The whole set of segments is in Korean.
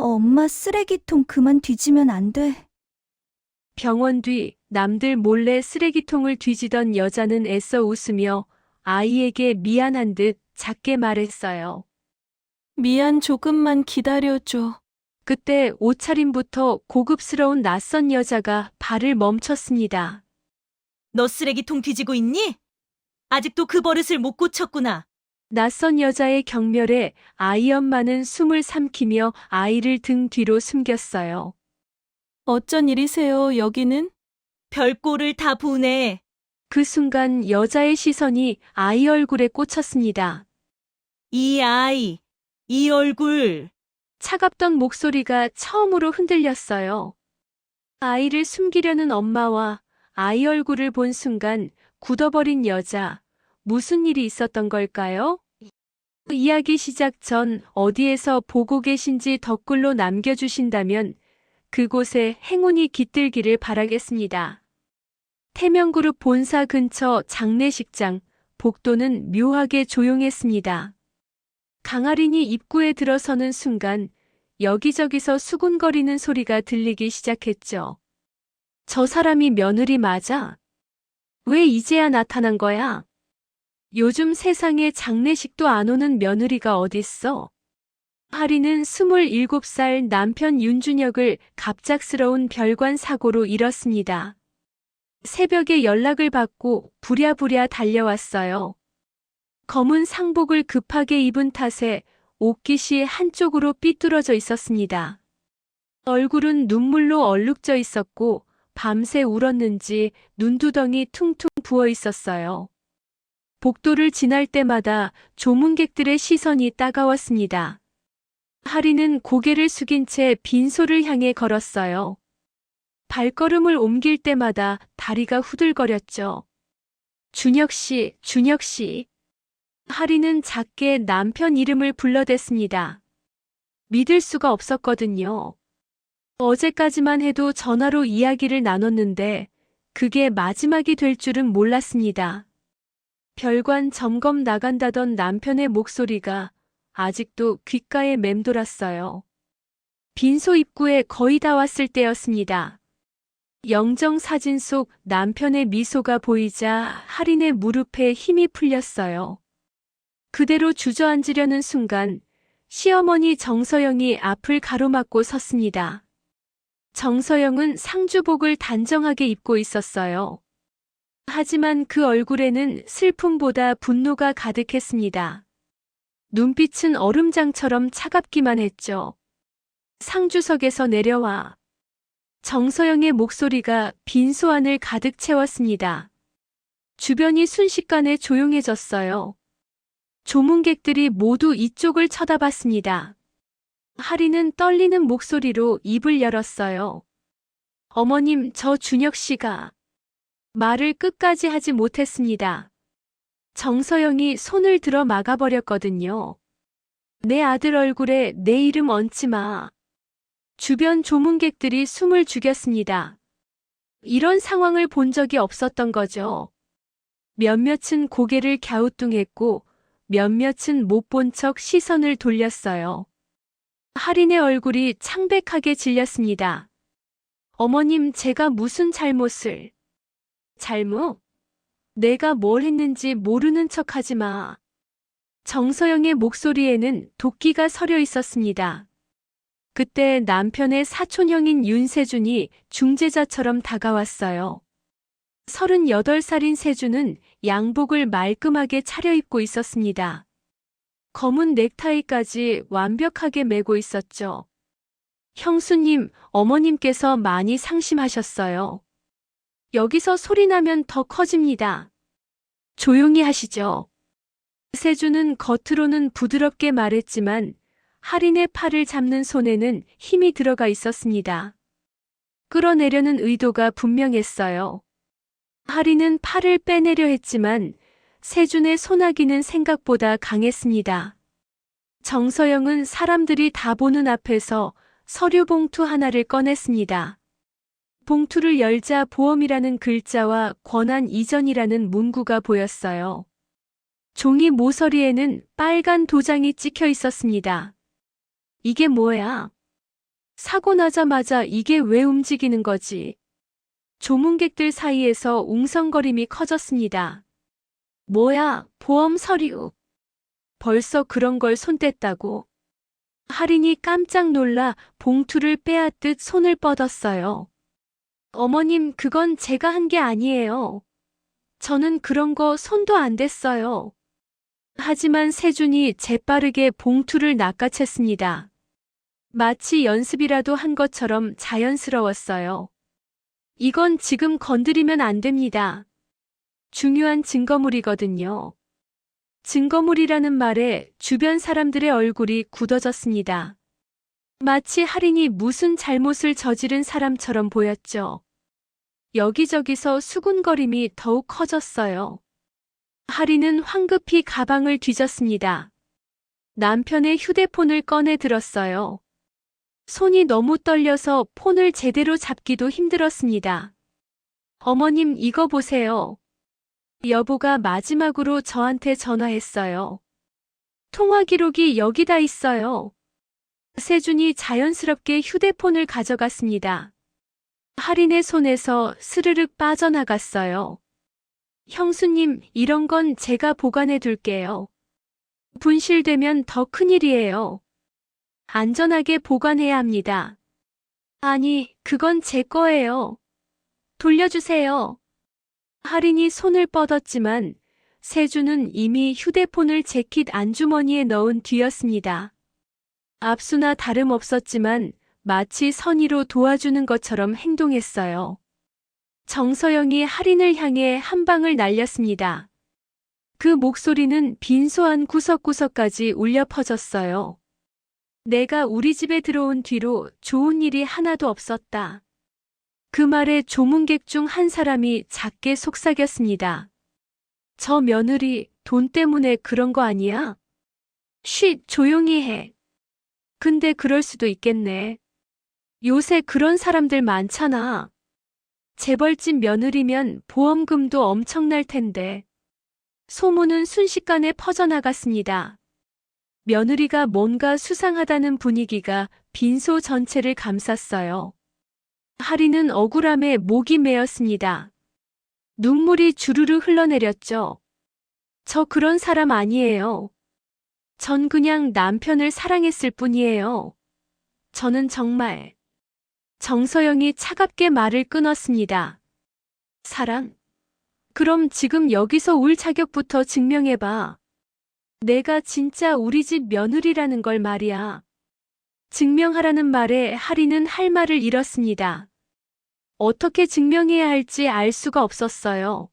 엄마 쓰레기통 그만 뒤지면 안 돼. 병원 뒤 남들 몰래 쓰레기통을 뒤지던 여자는 애써 웃으며 아이에게 미안한 듯 작게 말했어요. 미안, 조금만 기다려줘. 그때 옷차림부터 고급스러운 낯선 여자가 발을 멈췄습니다. 너 쓰레기통 뒤지고 있니? 아직도 그 버릇을 못 고쳤구나. 낯선 여자의 경멸에 아이 엄마는 숨을 삼키며 아이를 등 뒤로 숨겼어요. 어쩐 일이세요, 여기는? 별꼴을 다 보네. 그 순간 여자의 시선이 아이 얼굴에 꽂혔습니다. 이 아이, 이 얼굴. 차갑던 목소리가 처음으로 흔들렸어요. 아이를 숨기려는 엄마와 아이 얼굴을 본 순간 굳어버린 여자, 무슨 일이 있었던 걸까요? 이야기 시작 전 어디에서 보고 계신지 댓글로 남겨주신다면 그곳에 행운이 깃들기를 바라겠습니다. 태명그룹 본사 근처 장례식장, 복도는 묘하게 조용했습니다. 강아린이 입구에 들어서는 순간 여기저기서 수군거리는 소리가 들리기 시작했죠. 저 사람이 며느리 맞아? 왜 이제야 나타난 거야? 요즘 세상에 장례식도 안 오는 며느리가 어딨어? 하리는 27살 남편 윤준혁을 갑작스러운 별관 사고로 잃었습니다. 새벽에 연락을 받고 부랴부랴 달려왔어요. 검은 상복을 급하게 입은 탓에 옷깃이 한쪽으로 삐뚤어져 있었습니다. 얼굴은 눈물로 얼룩져 있었고 밤새 울었는지 눈두덩이 퉁퉁 부어 있었어요. 복도를 지날 때마다 조문객들의 시선이 따가웠습니다. 하리는 고개를 숙인 채 빈소를 향해 걸었어요. 발걸음을 옮길 때마다 다리가 후들거렸죠. 준혁 씨, 준혁 씨. 하리는 작게 남편 이름을 불러댔습니다. 믿을 수가 없었거든요. 어제까지만 해도 전화로 이야기를 나눴는데 그게 마지막이 될 줄은 몰랐습니다. 별관 점검 나간다던 남편의 목소리가 아직도 귓가에 맴돌았어요. 빈소 입구에 거의 다 왔을 때였습니다. 영정 사진 속 남편의 미소가 보이자 할인의 무릎에 힘이 풀렸어요. 그대로 주저앉으려는 순간 시어머니 정서영이 앞을 가로막고 섰습니다. 정서영은 상주복을 단정하게 입고 있었어요. 하지만 그 얼굴에는 슬픔보다 분노가 가득했습니다. 눈빛은 얼음장처럼 차갑기만 했죠. 상주석에서 내려와. 정서영의 목소리가 빈소 안을 가득 채웠습니다. 주변이 순식간에 조용해졌어요. 조문객들이 모두 이쪽을 쳐다봤습니다. 하리는 떨리는 목소리로 입을 열었어요. 어머님, 저 준혁 씨가... 말을 끝까지 하지 못했습니다. 정서영이 손을 들어 막아버렸거든요. 내 아들 얼굴에 내 이름 얹지 마. 주변 조문객들이 숨을 죽였습니다. 이런 상황을 본 적이 없었던 거죠. 몇몇은 고개를 갸우뚱했고 몇몇은 못 본 척 시선을 돌렸어요. 할인의 얼굴이 창백하게 질렸습니다. 어머님, 제가 무슨 잘못을... 잘못? 내가 뭘 했는지 모르는 척 하지 마. 정서영의 목소리에는 도끼가 서려 있었습니다. 그때 남편의 사촌형인 윤세준이 중재자처럼 다가왔어요. 38살인 세준은 양복을 말끔하게 차려입고 있었습니다. 검은 넥타이까지 완벽하게 매고 있었죠. 형수님, 어머님께서 많이 상심하셨어요. 여기서 소리나면 더 커집니다. 조용히 하시죠. 세준은 겉으로는 부드럽게 말했지만 할인의 팔을 잡는 손에는 힘이 들어가 있었습니다. 끌어내려는 의도가 분명했어요. 할인은 팔을 빼내려 했지만 세준의 소나기는 생각보다 강했습니다. 정서영은 사람들이 다 보는 앞에서 서류 봉투 하나를 꺼냈습니다. 봉투를 열자 보험이라는 글자와 권한 이전이라는 문구가 보였어요. 종이 모서리에는 빨간 도장이 찍혀 있었습니다. 이게 뭐야? 사고 나자마자 이게 왜 움직이는 거지? 조문객들 사이에서 웅성거림이 커졌습니다. 뭐야, 보험 서류. 벌써 그런 걸 손댔다고. 할인이 깜짝 놀라 봉투를 빼앗듯 손을 뻗었어요. 어머님, 그건 제가 한 게 아니에요. 저는 그런 거 손도 안 댔어요. 하지만 세준이 재빠르게 봉투를 낚아챘습니다. 마치 연습이라도 한 것처럼 자연스러웠어요. 이건 지금 건드리면 안 됩니다. 중요한 증거물이거든요. 증거물이라는 말에 주변 사람들의 얼굴이 굳어졌습니다. 마치 할인이 무슨 잘못을 저지른 사람처럼 보였죠. 여기저기서 수군거림이 더욱 커졌어요. 할인은 황급히 가방을 뒤졌습니다. 남편의 휴대폰을 꺼내 들었어요. 손이 너무 떨려서 폰을 제대로 잡기도 힘들었습니다. 어머님, 이거 보세요. 여보가 마지막으로 저한테 전화했어요. 통화 기록이 여기다 있어요. 세준이 자연스럽게 휴대폰을 가져갔습니다. 할인의 손에서 스르륵 빠져나갔어요. 형수님, 이런 건 제가 보관해 둘게요. 분실되면 더 큰일이에요. 안전하게 보관해야 합니다. 아니, 그건 제 거예요. 돌려주세요. 할인이 손을 뻗었지만 세준은 이미 휴대폰을 재킷 안주머니에 넣은 뒤였습니다. 압수나 다름없었지만 마치 선의로 도와주는 것처럼 행동했어요. 정서영이 할인을 향해 한 방을 날렸습니다. 그 목소리는 빈소 안 구석구석까지 울려 퍼졌어요. 내가 우리 집에 들어온 뒤로 좋은 일이 하나도 없었다. 그 말에 조문객 중 한 사람이 작게 속삭였습니다. 저 며느리 돈 때문에 그런 거 아니야? 쉿, 조용히 해. 근데 그럴 수도 있겠네. 요새 그런 사람들 많잖아. 재벌집 며느리면 보험금도 엄청날 텐데. 소문은 순식간에 퍼져나갔습니다. 며느리가 뭔가 수상하다는 분위기가 빈소 전체를 감쌌어요. 할인은 억울함에 목이 메었습니다. 눈물이 주르르 흘러내렸죠. 저 그런 사람 아니에요. 전 그냥 남편을 사랑했을 뿐이에요. 저는 정말. 정서영이 차갑게 말을 끊었습니다. 사랑? 그럼 지금 여기서 울 자격부터 증명해봐. 내가 진짜 우리 집 며느리라는 걸 말이야. 증명하라는 말에 할인은 할 말을 잃었습니다. 어떻게 증명해야 할지 알 수가 없었어요.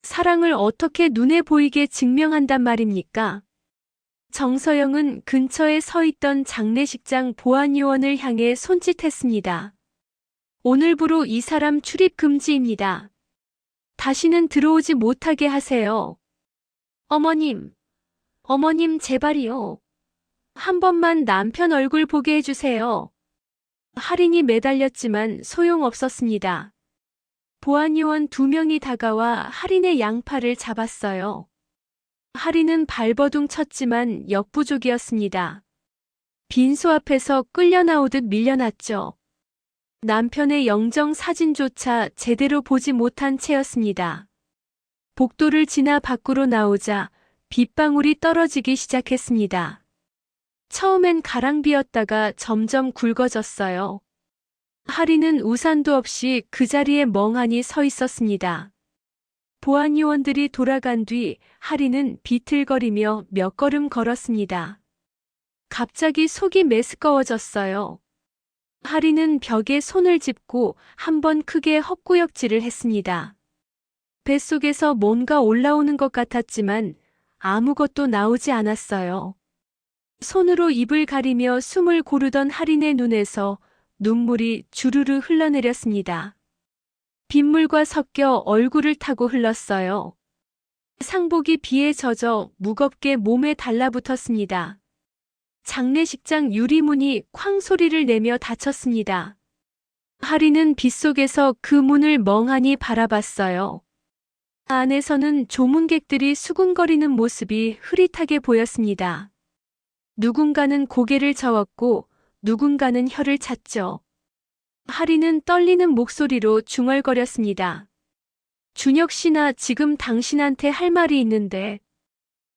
사랑을 어떻게 눈에 보이게 증명한단 말입니까? 정서영은 근처에 서 있던 장례식장 보안요원을 향해 손짓했습니다. 오늘부로 이 사람 출입 금지입니다. 다시는 들어오지 못하게 하세요. 어머님, 제발이요. 한 번만 남편 얼굴 보게 해주세요. 할인이 매달렸지만 소용없었습니다. 보안요원 2명이 다가와 할인의 양팔을 잡았어요. 할인은 발버둥 쳤지만 역부족이었습니다. 빈소 앞에서 끌려 나오듯 밀려났죠. 남편의 영정 사진조차 제대로 보지 못한 채였습니다. 복도를 지나 밖으로 나오자 빗방울이 떨어지기 시작했습니다. 처음엔 가랑비였다가 점점 굵어졌어요. 할인은 우산도 없이 그 자리에 멍하니 서 있었습니다. 보안요원들이 돌아간 뒤 할인은 비틀거리며 몇 걸음 걸었습니다. 갑자기 속이 메스꺼워졌어요. 할인은 벽에 손을 짚고 한 번 크게 헛구역질을 했습니다. 뱃속에서 뭔가 올라오는 것 같았지만 아무것도 나오지 않았어요. 손으로 입을 가리며 숨을 고르던 할인의 눈에서 눈물이 주르르 흘러내렸습니다. 빗물과 섞여 얼굴을 타고 흘렀어요. 상복이 비에 젖어 무겁게 몸에 달라붙었습니다. 장례식장 유리문이 쾅 소리를 내며 닫혔습니다. 할인은 빗속에서 그 문을 멍하니 바라봤어요. 안에서는 조문객들이 수군거리는 모습이 흐릿하게 보였습니다. 누군가는 고개를 저었고 누군가는 혀를 찼죠. 하리는 떨리는 목소리로 중얼거렸습니다. 준혁 씨나 지금 당신한테 할 말이 있는데.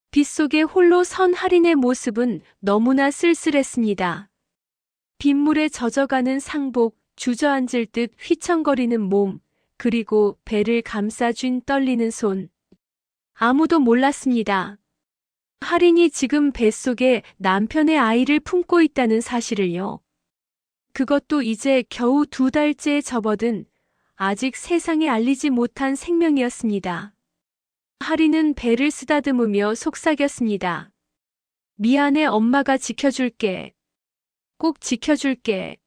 빗속에 홀로 선 하린의 모습은 너무나 쓸쓸했습니다. 빗물에 젖어가는 상복, 주저앉을 듯 휘청거리는 몸, 그리고 배를 감싸쥔 떨리는 손. 아무도 몰랐습니다. 하린이 지금 뱃속에 남편의 아이를 품고 있다는 사실을요. 그것도 이제 겨우 2달째에 접어든 아직 세상에 알리지 못한 생명이었습니다. 하린은 배를 쓰다듬으며 속삭였습니다. 미안해, 엄마가 지켜줄게. 꼭 지켜줄게.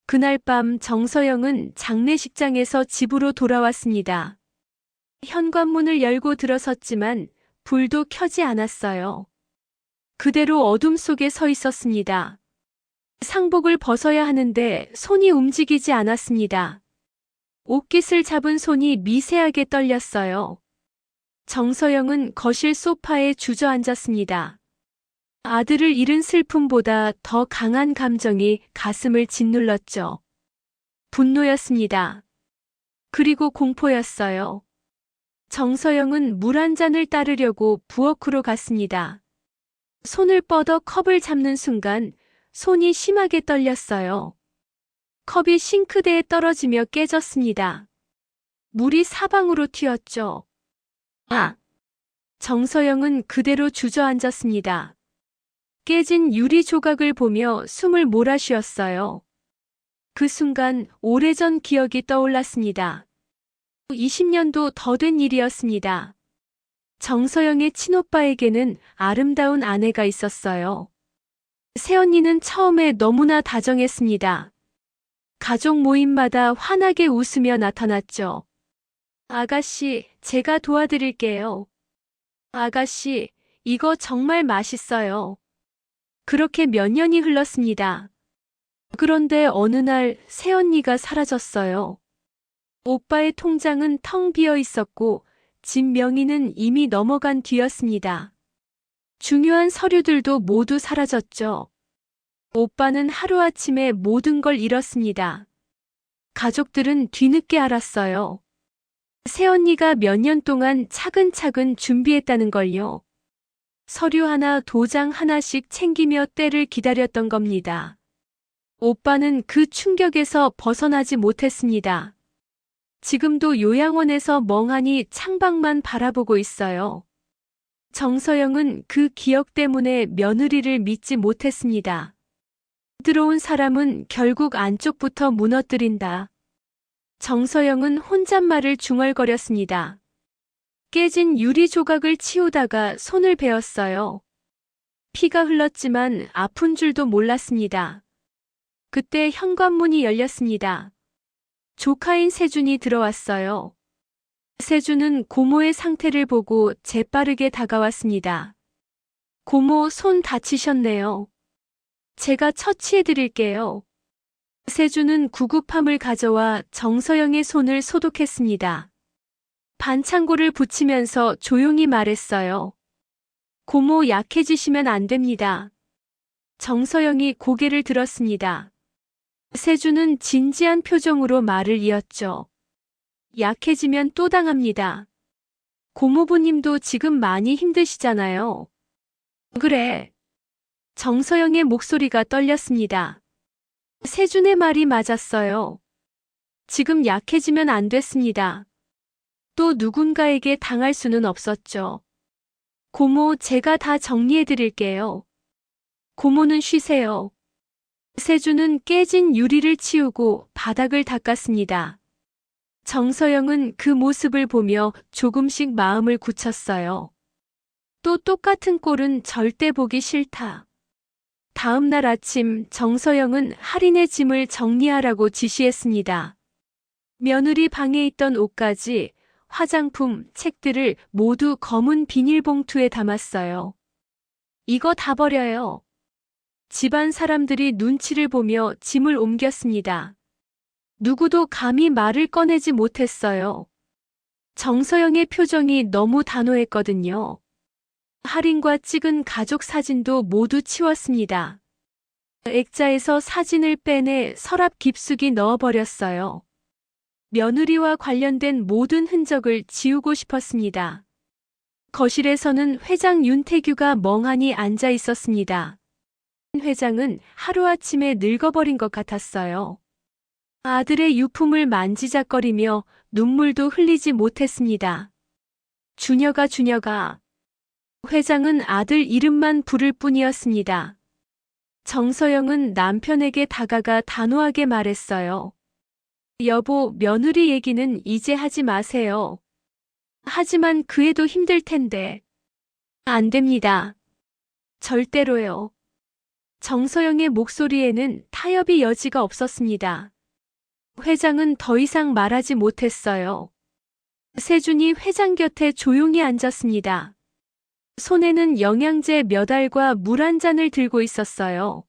그날 밤 정서영은 장례식장에서 집으로 돌아왔습니다. 현관문을 열고 들어섰지만 불도 켜지 않았어요. 그대로 어둠 속에 서 있었습니다. 상복을 벗어야 하는데 손이 움직이지 않았습니다. 옷깃을 잡은 손이 미세하게 떨렸어요. 정서영은 거실 소파에 주저앉았습니다. 아들을 잃은 슬픔보다 더 강한 감정이 가슴을 짓눌렀죠. 분노였습니다. 그리고 공포였어요. 정서영은 물 한 잔을 따르려고 부엌으로 갔습니다. 손을 뻗어 컵을 잡는 순간 손이 심하게 떨렸어요. 컵이 싱크대에 떨어지며 깨졌습니다. 물이 사방으로 튀었죠. 아! 정서영은 그대로 주저앉았습니다. 깨진 유리 조각을 보며 숨을 몰아쉬었어요. 그 순간 오래전 기억이 떠올랐습니다. 20년도 더 된 일이었습니다. 정서영의 친오빠에게는 아름다운 아내가 있었어요. 새언니는 처음에 너무나 다정했습니다. 가족 모임마다 환하게 웃으며 나타났죠. 아가씨, 제가 도와드릴게요. 아가씨, 이거 정말 맛있어요. 그렇게 몇 년이 흘렀습니다. 그런데 어느 날 새언니가 사라졌어요. 오빠의 통장은 텅 비어 있었고 집 명의는 이미 넘어간 뒤였습니다. 중요한 서류들도 모두 사라졌죠. 오빠는 하루아침에 모든 걸 잃었습니다. 가족들은 뒤늦게 알았어요. 새언니가 몇 년 동안 차근차근 준비했다는 걸요. 서류 하나, 도장 하나씩 챙기며 때를 기다렸던 겁니다. 오빠는 그 충격에서 벗어나지 못했습니다. 지금도 요양원에서 멍하니 창밖만 바라보고 있어요. 정서영은 그 기억 때문에 며느리를 믿지 못했습니다. 들어온 사람은 결국 안쪽부터 무너뜨린다. 정서영은 혼잣말을 중얼거렸습니다. 깨진 유리 조각을 치우다가 손을 베었어요. 피가 흘렀지만 아픈 줄도 몰랐습니다. 그때 현관문이 열렸습니다. 조카인 세준이 들어왔어요. 세준은 고모의 상태를 보고 재빠르게 다가왔습니다. 고모, 손 다치셨네요. 제가 처치해드릴게요. 세준은 구급함을 가져와 정서영의 손을 소독했습니다. 반창고를 붙이면서 조용히 말했어요. 고모, 약해지시면 안 됩니다. 정서영이 고개를 들었습니다. 세준은 진지한 표정으로 말을 이었죠. 약해지면 또 당합니다. 고모부님도 지금 많이 힘드시잖아요. 그래. 정서영의 목소리가 떨렸습니다. 세준의 말이 맞았어요. 지금 약해지면 안 됐습니다. 또 누군가에게 당할 수는 없었죠. 고모, 제가 다 정리해드릴게요. 고모는 쉬세요. 세준은 깨진 유리를 치우고 바닥을 닦았습니다. 정서영은 그 모습을 보며 조금씩 마음을 굳혔어요. 또 똑같은 꼴은 절대 보기 싫다. 다음 날 아침 정서영은 할인의 짐을 정리하라고 지시했습니다. 며느리 방에 있던 옷까지 화장품, 책들을 모두 검은 비닐봉투에 담았어요. 이거 다 버려요. 집안 사람들이 눈치를 보며 짐을 옮겼습니다. 누구도 감히 말을 꺼내지 못했어요. 정서영의 표정이 너무 단호했거든요. 할인과 찍은 가족 사진도 모두 치웠습니다. 액자에서 사진을 빼내 서랍 깊숙이 넣어버렸어요. 며느리와 관련된 모든 흔적을 지우고 싶었습니다. 거실에서는 회장 윤태규가 멍하니 앉아 있었습니다. 회장은 하루아침에 늙어버린 것 같았어요. 아들의 유품을 만지작거리며 눈물도 흘리지 못했습니다. 준혁아. 회장은 아들 이름만 부를 뿐이었습니다. 정서영은 남편에게 다가가 단호하게 말했어요. 여보, 며느리 얘기는 이제 하지 마세요. 하지만 그 애도 힘들 텐데. 안 됩니다. 절대로요. 정서영의 목소리에는 타협의 여지가 없었습니다. 회장은 더 이상 말하지 못했어요. 세준이 회장 곁에 조용히 앉았습니다. 손에는 영양제 몇 알과 물 한 잔을 들고 있었어요.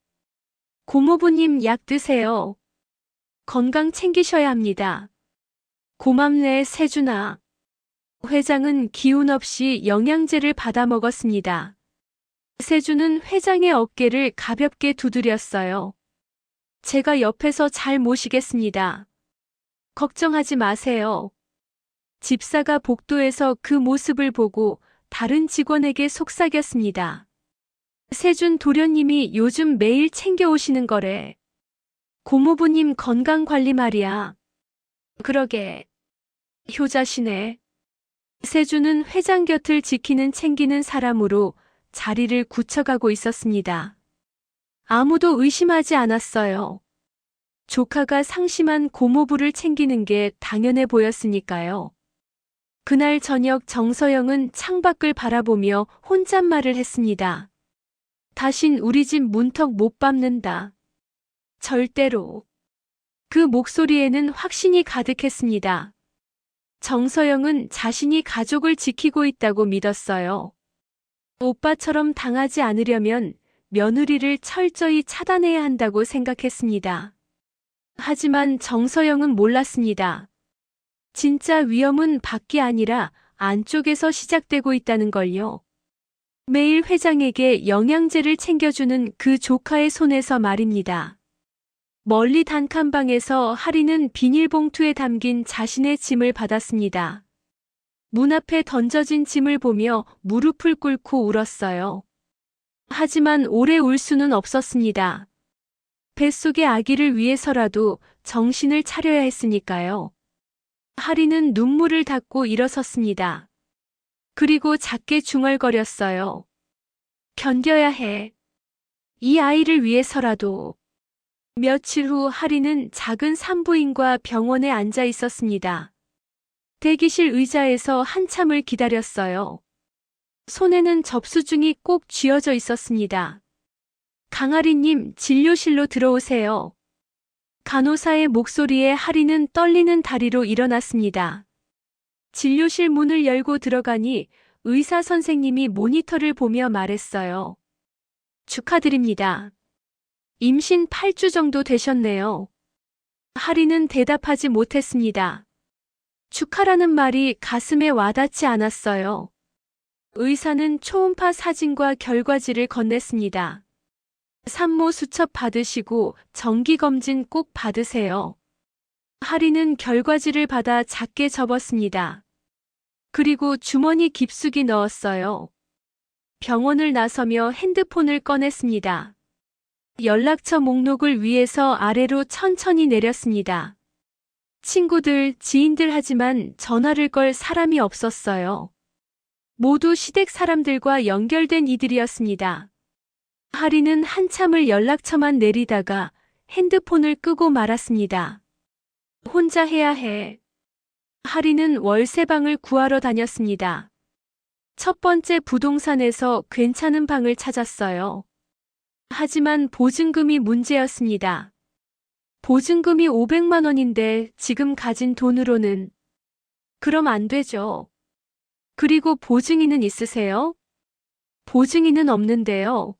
고모부님 약 드세요. 건강 챙기셔야 합니다. 고맙네, 세준아. 회장은 기운 없이 영양제를 받아 먹었습니다. 세준은 회장의 어깨를 가볍게 두드렸어요. 제가 옆에서 잘 모시겠습니다. 걱정하지 마세요. 집사가 복도에서 그 모습을 보고 다른 직원에게 속삭였습니다. 세준 도련님이 요즘 매일 챙겨오시는 거래. 고모부님 건강관리 말이야. 그러게. 효자시네. 세준은 회장 곁을 지키는 챙기는 사람으로 자리를 굳혀가고 있었습니다. 아무도 의심하지 않았어요. 조카가 상심한 고모부를 챙기는 게 당연해 보였으니까요. 그날 저녁 정서영은 창밖을 바라보며 혼잣말을 했습니다. 다신 우리 집 문턱 못 밟는다. 절대로. 그 목소리에는 확신이 가득했습니다. 정서영은 자신이 가족을 지키고 있다고 믿었어요. 오빠처럼 당하지 않으려면 며느리를 철저히 차단해야 한다고 생각했습니다. 하지만 정서영은 몰랐습니다. 진짜 위험은 밖이 아니라 안쪽에서 시작되고 있다는 걸요. 매일 회장에게 영양제를 챙겨주는 그 조카의 손에서 말입니다. 멀리 단칸방에서 하리는 비닐봉투에 담긴 자신의 짐을 받았습니다. 문 앞에 던져진 짐을 보며 무릎을 꿇고 울었어요. 하지만 오래 울 수는 없었습니다. 뱃속의 아기를 위해서라도 정신을 차려야 했으니까요. 하리는 눈물을 닦고 일어섰습니다. 그리고 작게 중얼거렸어요. 견뎌야 해. 이 아이를 위해서라도. 며칠 후 하리는 작은 산부인과 병원에 앉아 있었습니다. 대기실 의자에서 한참을 기다렸어요. 손에는 접수중이 꼭 쥐어져 있었습니다. 강아리님, 진료실로 들어오세요. 간호사의 목소리에 하리는 떨리는 다리로 일어났습니다. 진료실 문을 열고 들어가니 의사 선생님이 모니터를 보며 말했어요. 축하드립니다. 임신 8주 정도 되셨네요. 하리는 대답하지 못했습니다. 축하라는 말이 가슴에 와닿지 않았어요. 의사는 초음파 사진과 결과지를 건넸습니다. 산모 수첩 받으시고 정기검진 꼭 받으세요. 하리는 결과지를 받아 작게 접었습니다. 그리고 주머니 깊숙이 넣었어요. 병원을 나서며 핸드폰을 꺼냈습니다. 연락처 목록을 위에서 아래로 천천히 내렸습니다. 친구들, 지인들 하지만 전화를 걸 사람이 없었어요. 모두 시댁 사람들과 연결된 이들이었습니다. 하리는 한참을 연락처만 내리다가 핸드폰을 끄고 말았습니다. 혼자 해야 해. 하리는 월세방을 구하러 다녔습니다. 첫 번째 부동산에서 괜찮은 방을 찾았어요. 하지만 보증금이 문제였습니다. 보증금이 500만 원인데 지금 가진 돈으로는. 그럼 안 되죠. 그리고 보증인은 있으세요? 보증인은 없는데요.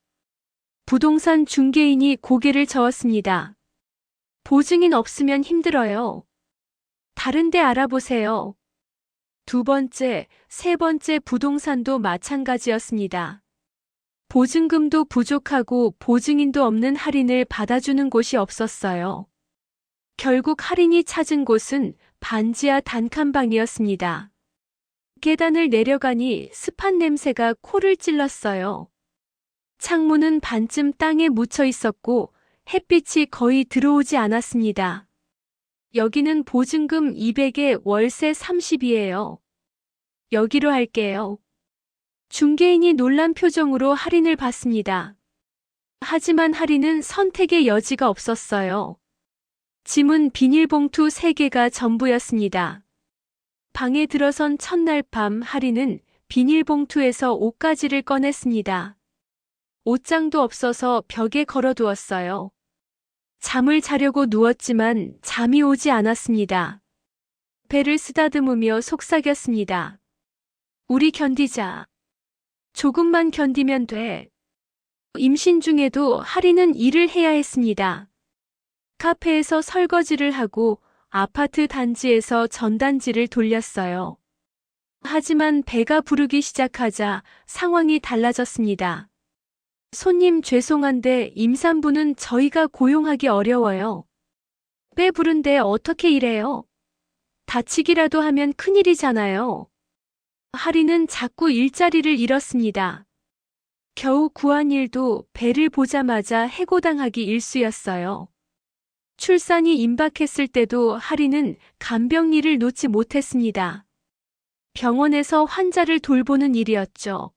부동산 중개인이 고개를 저었습니다. 보증인 없으면 힘들어요. 다른 데 알아보세요. 두 번째, 세 번째 부동산도 마찬가지였습니다. 보증금도 부족하고 보증인도 없는 할인을 받아주는 곳이 없었어요. 결국 할인이 찾은 곳은 반지하 단칸방이었습니다. 계단을 내려가니 습한 냄새가 코를 찔렀어요. 창문은 반쯤 땅에 묻혀 있었고 햇빛이 거의 들어오지 않았습니다. 여기는 보증금 200에 월세 30이에요. 여기로 할게요. 중개인이 놀란 표정으로 할인을 받습니다. 하지만 할인은 선택의 여지가 없었어요. 짐은 비닐봉투 3개가 전부였습니다. 방에 들어선 첫날 밤 할인은 비닐봉투에서 옷가지를 꺼냈습니다. 옷장도 없어서 벽에 걸어두었어요. 잠을 자려고 누웠지만 잠이 오지 않았습니다. 배를 쓰다듬으며 속삭였습니다. 우리 견디자. 조금만 견디면 돼. 임신 중에도 할인은 일을 해야 했습니다. 카페에서 설거지를 하고 아파트 단지에서 전단지를 돌렸어요. 하지만 배가 부르기 시작하자 상황이 달라졌습니다. 손님 죄송한데 임산부는 저희가 고용하기 어려워요. 배 부른데 어떻게 일해요? 다치기라도 하면 큰일이잖아요. 할인은 자꾸 일자리를 잃었습니다. 겨우 구한 일도 배를 보자마자 해고당하기 일쑤였어요. 출산이 임박했을 때도 할인은 간병 일을 놓지 못했습니다. 병원에서 환자를 돌보는 일이었죠.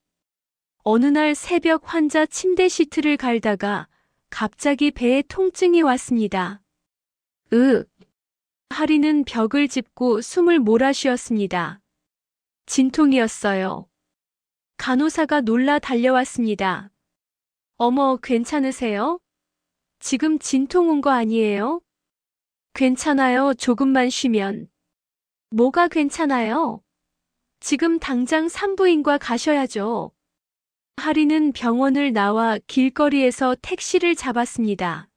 어느 날 새벽 환자 침대 시트를 갈다가 갑자기 배에 통증이 왔습니다. 할인은 벽을 짚고 숨을 몰아쉬었습니다. 진통이었어요. 간호사가 놀라 달려왔습니다. 어머, 괜찮으세요? 지금 진통 온 거 아니에요? 괜찮아요, 조금만 쉬면. 뭐가 괜찮아요? 지금 당장 산부인과 가셔야죠. 할인은 병원을 나와 길거리에서 택시를 잡았습니다.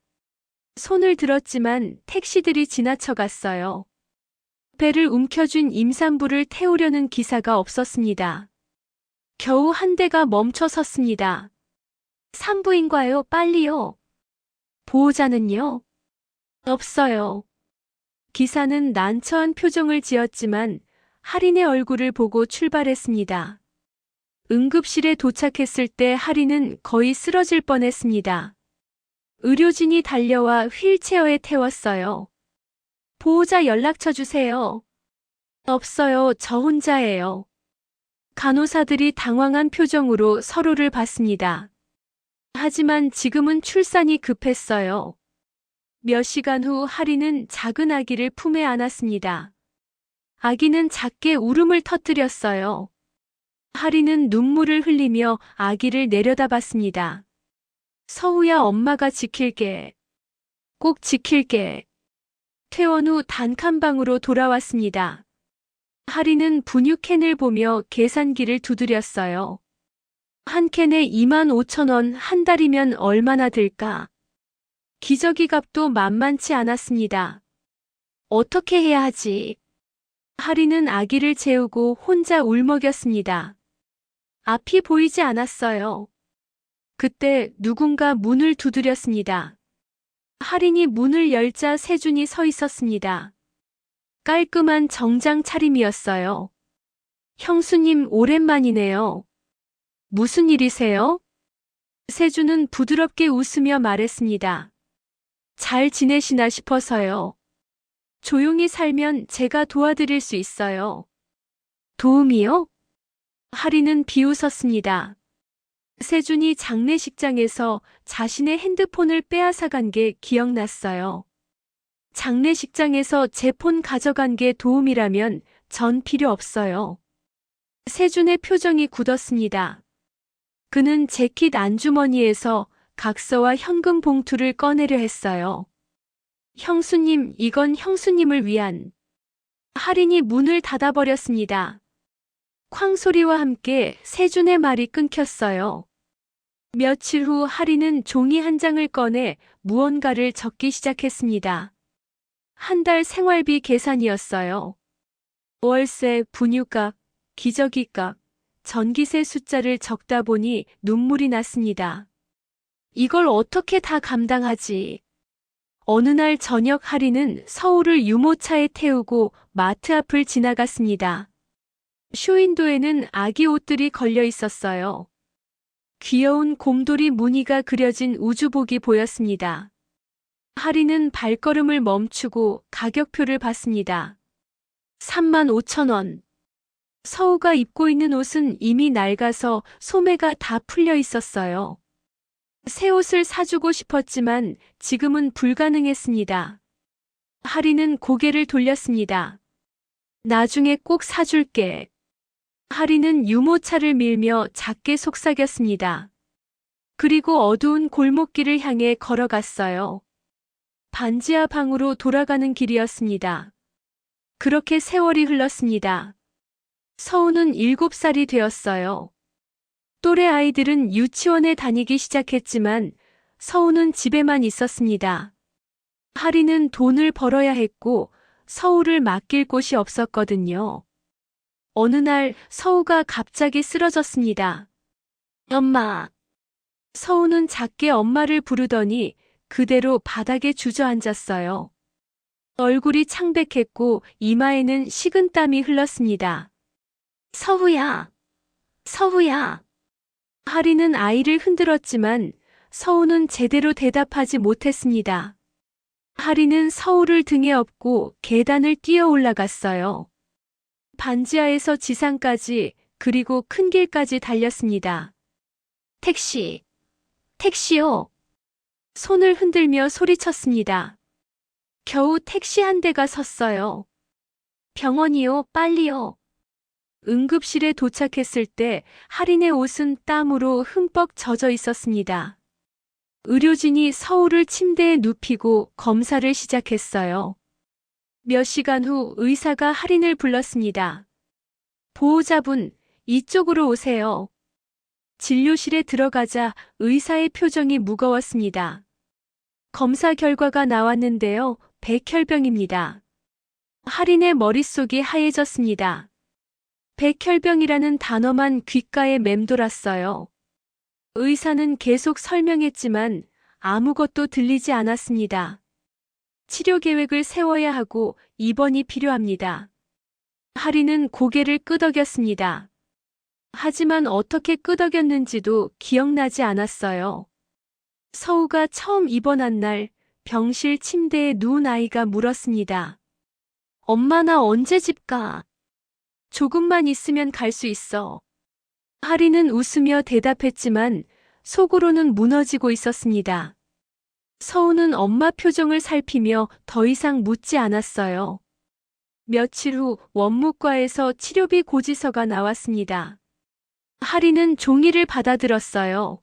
손을 들었지만 택시들이 지나쳐갔어요. 배를 움켜쥔 임산부를 태우려는 기사가 없었습니다. 겨우 한 대가 멈춰 섰습니다. 산부인과요, 빨리요. 보호자는요? 없어요. 기사는 난처한 표정을 지었지만 할인의 얼굴을 보고 출발했습니다. 응급실에 도착했을 때 할인은 거의 쓰러질 뻔했습니다. 의료진이 달려와 휠체어에 태웠어요. 보호자 연락처 주세요. 없어요, 저 혼자예요. 간호사들이 당황한 표정으로 서로를 봤습니다. 하지만 지금은 출산이 급했어요. 몇 시간 후 할인은 작은 아기를 품에 안았습니다. 아기는 작게 울음을 터뜨렸어요. 할인은 눈물을 흘리며 아기를 내려다봤습니다. 서우야, 엄마가 지킬게. 꼭 지킬게. 퇴원 후 단칸방으로 돌아왔습니다. 할인은 분유캔을 보며 계산기를 두드렸어요. 한 캔에 25,000원, 한 달이면 얼마나 들까? 기저귀 값도 만만치 않았습니다. 어떻게 해야 하지? 할인은 아기를 재우고 혼자 울먹였습니다. 앞이 보이지 않았어요. 그때 누군가 문을 두드렸습니다. 할인이 문을 열자 세준이 서 있었습니다. 깔끔한 정장 차림이었어요. 형수님, 오랜만이네요. 무슨 일이세요? 세준은 부드럽게 웃으며 말했습니다. 잘 지내시나 싶어서요. 조용히 살면 제가 도와드릴 수 있어요. 도움이요? 할인은 비웃었습니다. 세준이 장례식장에서 자신의 핸드폰을 빼앗아간 게 기억났어요. 장례식장에서 제 폰 가져간 게 도움이라면 전 필요 없어요. 세준의 표정이 굳었습니다. 그는 재킷 안주머니에서 각서와 현금 봉투를 꺼내려 했어요. 형수님, 이건 형수님을 위한. 할인이 문을 닫아버렸습니다. 쾅 소리와 함께 세준의 말이 끊겼어요. 며칠 후 할인은 종이 한 장을 꺼내 무언가를 적기 시작했습니다. 한 달 생활비 계산이었어요. 월세, 분유값, 기저귀값, 전기세 숫자를 적다 보니 눈물이 났습니다. 이걸 어떻게 다 감당하지? 어느 날 저녁 하리는 서울을 유모차에 태우고 마트 앞을 지나갔습니다. 쇼윈도에는 아기 옷들이 걸려 있었어요. 귀여운 곰돌이 무늬가 그려진 우주복이 보였습니다. 하리는 발걸음을 멈추고 가격표를 봤습니다. 35,000원. 서우가 입고 있는 옷은 이미 낡아서 소매가 다 풀려 있었어요. 새 옷을 사주고 싶었지만 지금은 불가능했습니다. 하리는 고개를 돌렸습니다. 나중에 꼭 사줄게. 하리는 유모차를 밀며 작게 속삭였습니다. 그리고 어두운 골목길을 향해 걸어갔어요. 반지하 방으로 돌아가는 길이었습니다. 그렇게 세월이 흘렀습니다. 서우는 7살이 되었어요. 또래 아이들은 유치원에 다니기 시작했지만 서우는 집에만 있었습니다. 하리는 돈을 벌어야 했고 서우를 맡길 곳이 없었거든요. 어느 날 서우가 갑자기 쓰러졌습니다. 엄마. 서우는 작게 엄마를 부르더니 그대로 바닥에 주저앉았어요. 얼굴이 창백했고 이마에는 식은땀이 흘렀습니다. 서우야. 서우야. 하리는 아이를 흔들었지만 서우는 제대로 대답하지 못했습니다. 하리는 서우를 등에 업고 계단을 뛰어 올라갔어요. 반지하에서 지상까지 그리고 큰 길까지 달렸습니다. 택시. 택시요. 손을 흔들며 소리쳤습니다. 겨우 택시 한 대가 섰어요. 병원이요, 빨리요. 응급실에 도착했을 때 하린의 옷은 땀으로 흠뻑 젖어 있었습니다. 의료진이 서우를 침대에 눕히고 검사를 시작했어요. 몇 시간 후 의사가 하린을 불렀습니다. 보호자분, 이쪽으로 오세요. 진료실에 들어가자 의사의 표정이 무거웠습니다. 검사 결과가 나왔는데요. 백혈병입니다. 하린의 머릿속이 하얘졌습니다. 백혈병이라는 단어만 귓가에 맴돌았어요. 의사는 계속 설명했지만 아무것도 들리지 않았습니다. 치료 계획을 세워야 하고 입원이 필요합니다. 하린은 고개를 끄덕였습니다. 하지만 어떻게 끄덕였는지도 기억나지 않았어요. 서우가 처음 입원한 날 병실 침대에 누운 아이가 물었습니다. 엄마 나 언제 집 가? 조금만 있으면 갈 수 있어. 하리는 웃으며 대답했지만 속으로는 무너지고 있었습니다. 서우는 엄마 표정을 살피며 더 이상 묻지 않았어요. 며칠 후 원무과에서 치료비 고지서가 나왔습니다. 하리는 종이를 받아들었어요.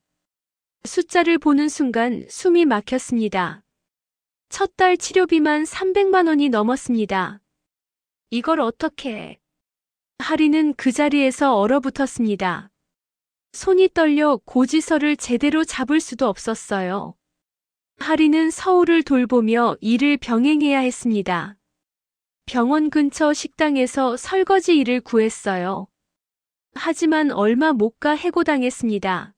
숫자를 보는 순간 숨이 막혔습니다. 첫 달 치료비만 300만 원이 넘었습니다. 이걸 어떻게... 하리는 그 자리에서 얼어붙었습니다. 손이 떨려 고지서를 제대로 잡을 수도 없었어요. 하리는 서우를 돌보며 일을 병행해야 했습니다. 병원 근처 식당에서 설거지 일을 구했어요. 하지만 얼마 못 가 해고당했습니다.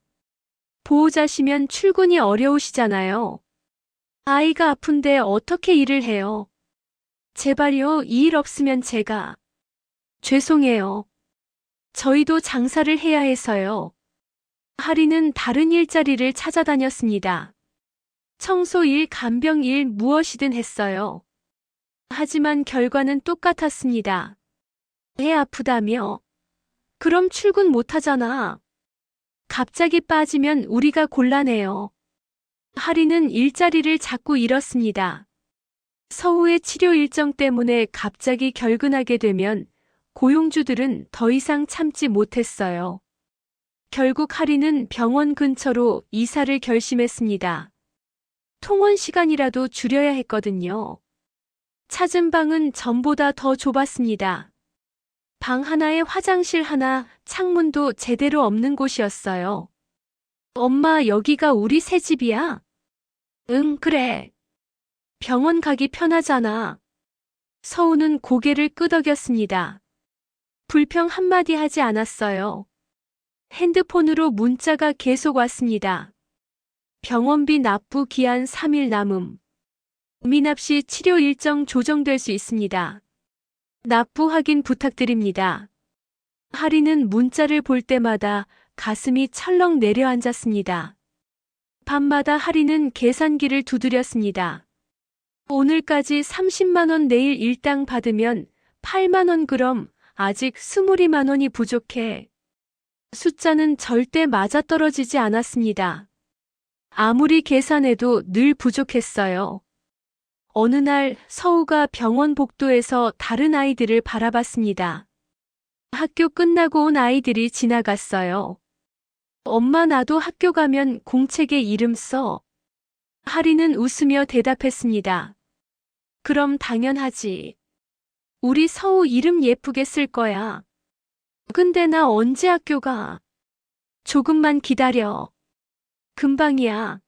보호자시면 출근이 어려우시잖아요. 아이가 아픈데 어떻게 일을 해요? 제발요, 이 일 없으면 제가... 죄송해요. 저희도 장사를 해야 해서요. 하리는 다른 일자리를 찾아다녔습니다. 청소일, 간병일 무엇이든 했어요. 하지만 결과는 똑같았습니다. 애 아프다며? 그럼 출근 못하잖아. 갑자기 빠지면 우리가 곤란해요. 하리는 일자리를 자꾸 잃었습니다. 서우의 치료 일정 때문에 갑자기 결근하게 되면 고용주들은 더 이상 참지 못했어요. 결국 하리는 병원 근처로 이사를 결심했습니다. 통원 시간이라도 줄여야 했거든요. 찾은 방은 전보다 더 좁았습니다. 방 하나에 화장실 하나, 창문도 제대로 없는 곳이었어요. 엄마, 여기가 우리 새 집이야? 응, 그래. 병원 가기 편하잖아. 서우는 고개를 끄덕였습니다. 불평 한마디 하지 않았어요. 핸드폰으로 문자가 계속 왔습니다. 병원비 납부 기한 3일 남음. 미납 씨 치료 일정 조정될 수 있습니다. 납부 확인 부탁드립니다. 하리는 문자를 볼 때마다 가슴이 철렁 내려앉았습니다. 밤마다 하리는 계산기를 두드렸습니다. 오늘까지 30만 원, 내일 일당 받으면 8만 원, 그럼 아직 22만 원이 부족해. 숫자는 절대 맞아떨어지지 않았습니다. 아무리 계산해도 늘 부족했어요. 어느 날 서우가 병원 복도에서 다른 아이들을 바라봤습니다. 학교 끝나고 온 아이들이 지나갔어요. 엄마, 나도 학교 가면 공책에 이름 써. 하리는 웃으며 대답했습니다. 그럼 당연하지. 우리 서우 이름 예쁘게 쓸 거야. 근데 나 언제 학교 가? 조금만 기다려. 금방이야.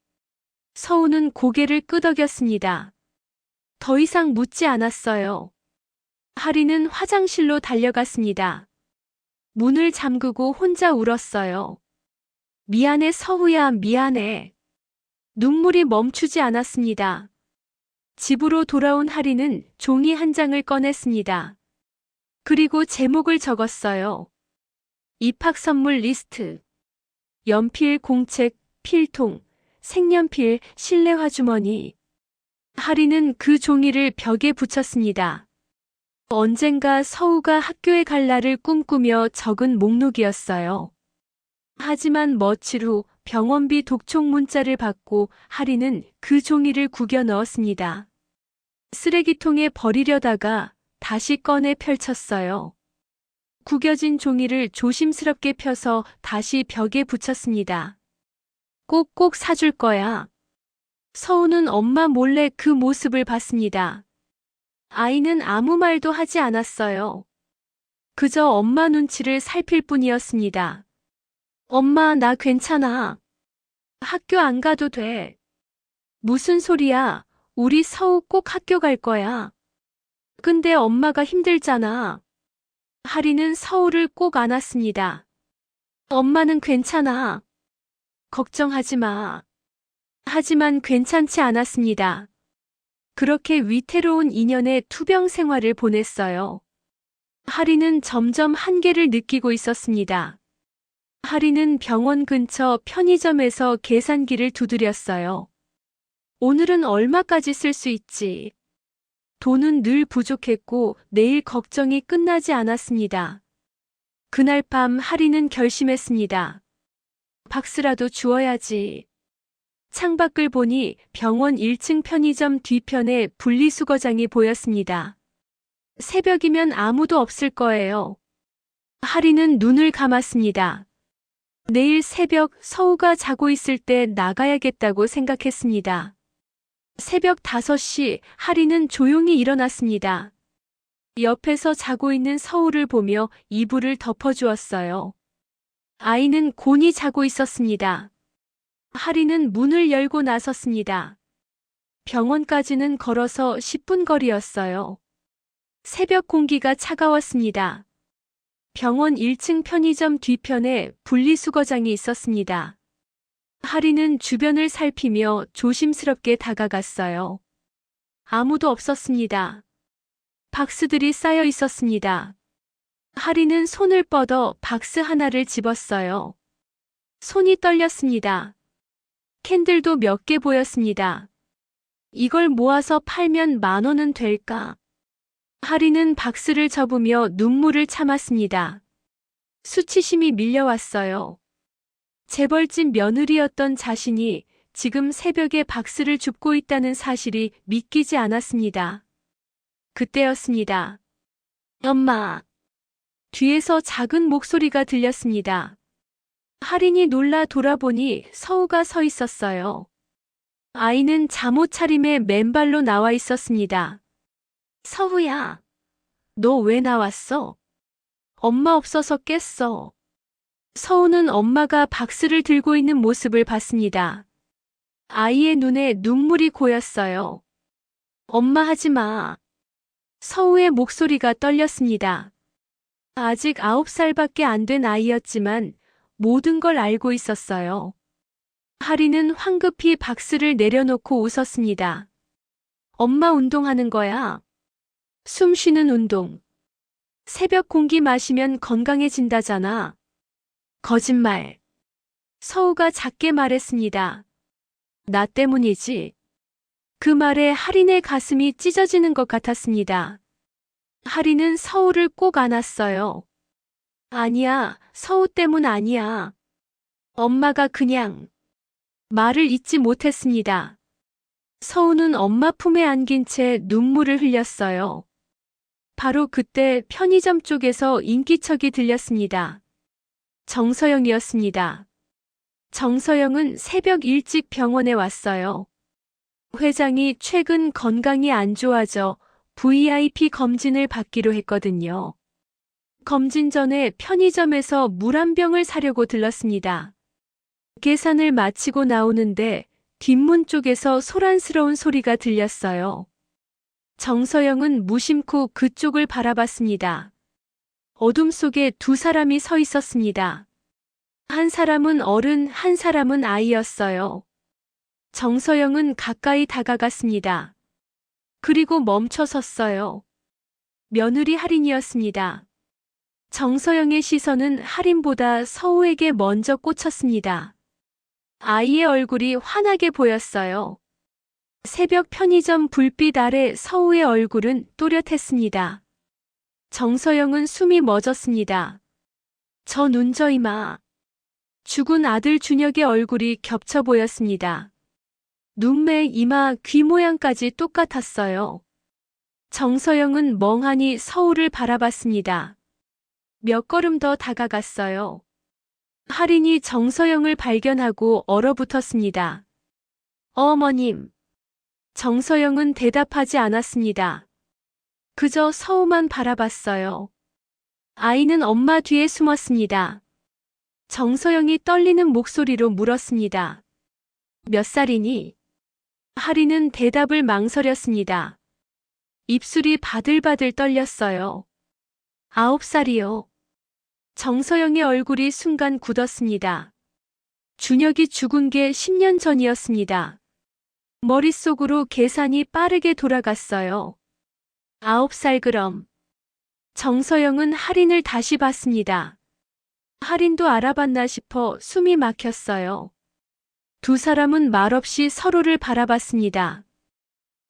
서우는 고개를 끄덕였습니다. 더 이상 묻지 않았어요. 하리는 화장실로 달려갔습니다. 문을 잠그고 혼자 울었어요. 미안해, 서우야, 미안해. 눈물이 멈추지 않았습니다. 집으로 돌아온 하리는 종이 한 장을 꺼냈습니다. 그리고 제목을 적었어요. 입학 선물 리스트. 연필, 공책, 필통, 색연필, 실내화 주머니. 하리는 그 종이를 벽에 붙였습니다. 언젠가 서우가 학교에 갈 날을 꿈꾸며 적은 목록이었어요. 하지만 며칠 후 병원비 독촉 문자를 받고 하리는 그 종이를 구겨 넣었습니다. 쓰레기통에 버리려다가 다시 꺼내 펼쳤어요. 구겨진 종이를 조심스럽게 펴서 다시 벽에 붙였습니다. 꼭꼭 사줄 거야. 서우는 엄마 몰래 그 모습을 봤습니다. 아이는 아무 말도 하지 않았어요. 그저 엄마 눈치를 살필 뿐이었습니다. 엄마, 나 괜찮아. 학교 안 가도 돼. 무슨 소리야? 우리 서우 꼭 학교 갈 거야. 근데 엄마가 힘들잖아. 하리는 서우를 꼭 안았습니다. 엄마는 괜찮아. 걱정하지 마. 하지만 괜찮지 않았습니다. 그렇게 위태로운 2년의 투병 생활을 보냈어요. 하리는 점점 한계를 느끼고 있었습니다. 하리는 병원 근처 편의점에서 계산기를 두드렸어요. 오늘은 얼마까지 쓸 수 있지? 돈은 늘 부족했고 내일 걱정이 끝나지 않았습니다. 그날 밤 하리는 결심했습니다. 박스라도 주어야지. 창밖을 보니 병원 1층 편의점 뒤편에 분리수거장이 보였습니다. 새벽이면 아무도 없을 거예요. 하리는 눈을 감았습니다. 내일 새벽 서우가 자고 있을 때 나가야겠다고 생각했습니다. 새벽 5시 하리는 조용히 일어났습니다. 옆에서 자고 있는 서우를 보며 이불을 덮어주었어요. 아이는 곤히 자고 있었습니다. 하리는 문을 열고 나섰습니다. 병원까지는 걸어서 10분 거리였어요. 새벽 공기가 차가웠습니다. 병원 1층 편의점 뒤편에 분리수거장이 있었습니다. 하리는 주변을 살피며 조심스럽게 다가갔어요. 아무도 없었습니다. 박스들이 쌓여 있었습니다. 하리는 손을 뻗어 박스 하나를 집었어요. 손이 떨렸습니다. 캔들도 몇 개 보였습니다. 이걸 모아서 팔면 10,000원은 될까? 하리는 박스를 접으며 눈물을 참았습니다. 수치심이 밀려왔어요. 재벌집 며느리였던 자신이 지금 새벽에 박스를 줍고 있다는 사실이 믿기지 않았습니다. 그때였습니다. 엄마. 뒤에서 작은 목소리가 들렸습니다. 하린이 놀라 돌아보니 서우가 서 있었어요. 아이는 잠옷 차림에 맨발로 나와 있었습니다. 서우야, 너 왜 나왔어? 엄마 없어서 깼어. 서우는 엄마가 박스를 들고 있는 모습을 봤습니다. 아이의 눈에 눈물이 고였어요. 엄마, 하지 마. 서우의 목소리가 떨렸습니다. 아직 9살밖에 안 된 아이였지만 모든 걸 알고 있었어요. 하리는 황급히 박스를 내려놓고 웃었습니다. 엄마 운동하는 거야. 숨 쉬는 운동. 새벽 공기 마시면 건강해진다잖아. 거짓말. 서우가 작게 말했습니다. 나 때문이지. 그 말에 하린의 가슴이 찢어지는 것 같았습니다. 하린은 서우를 꼭 안았어요. 아니야, 서우 때문 아니야. 엄마가 그냥. 말을 잇지 못했습니다. 서우는 엄마 품에 안긴 채 눈물을 흘렸어요. 바로 그때 편의점 쪽에서 인기척이 들렸습니다. 정서영이었습니다. 정서영은 새벽 일찍 병원에 왔어요. 회장이 최근 건강이 안 좋아져 VIP 검진을 받기로 했거든요. 검진 전에 편의점에서 물 한 병을 사려고 들렀습니다. 계산을 마치고 나오는데 뒷문 쪽에서 소란스러운 소리가 들렸어요. 정서영은 무심코 그쪽을 바라봤습니다. 어둠 속에 두 사람이 서 있었습니다. 한 사람은 어른, 한 사람은 아이였어요. 정서영은 가까이 다가갔습니다. 그리고 멈춰 섰어요. 며느리 하린이었습니다. 정서영의 시선은 하린보다 서우에게 먼저 꽂혔습니다. 아이의 얼굴이 환하게 보였어요. 새벽 편의점 불빛 아래 서우의 얼굴은 또렷했습니다. 정서영은 숨이 멎었습니다. 저 눈저 이마. 죽은 아들 준혁의 얼굴이 겹쳐 보였습니다. 눈매, 이마, 귀 모양까지 똑같았어요. 정서영은 멍하니 서우를 바라봤습니다. 몇 걸음 더 다가갔어요. 하린이 정서영을 발견하고 얼어붙었습니다. 어머님. 정서영은 대답하지 않았습니다. 그저 서우만 바라봤어요. 아이는 엄마 뒤에 숨었습니다. 정서영이 떨리는 목소리로 물었습니다. 몇 살이니? 하린은 대답을 망설였습니다. 입술이 바들바들 떨렸어요. 9살이요. 정서영의 얼굴이 순간 굳었습니다. 준혁이 죽은 게 10년 전이었습니다. 머릿속으로 계산이 빠르게 돌아갔어요. 9살 그럼. 정서영은 하린을 다시 봤습니다. 하린도 알아봤나 싶어 숨이 막혔어요. 두 사람은 말없이 서로를 바라봤습니다.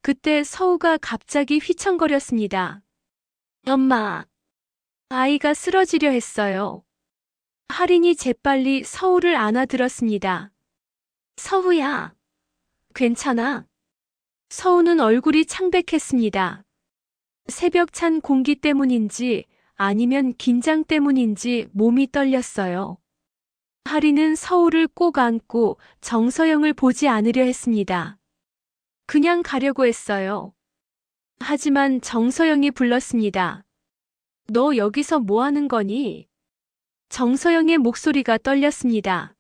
그때 서우가 갑자기 휘청거렸습니다. 엄마. 아이가 쓰러지려 했어요. 하린이 재빨리 서우를 안아들었습니다. 서우야. 괜찮아. 서우는 얼굴이 창백했습니다. 새벽 찬 공기 때문인지 아니면 긴장 때문인지 몸이 떨렸어요. 하린은 서우를 꼭 안고 정서영을 보지 않으려 했습니다. 그냥 가려고 했어요. 하지만 정서영이 불렀습니다. 너 여기서 뭐 하는 거니? 정서영의 목소리가 떨렸습니다.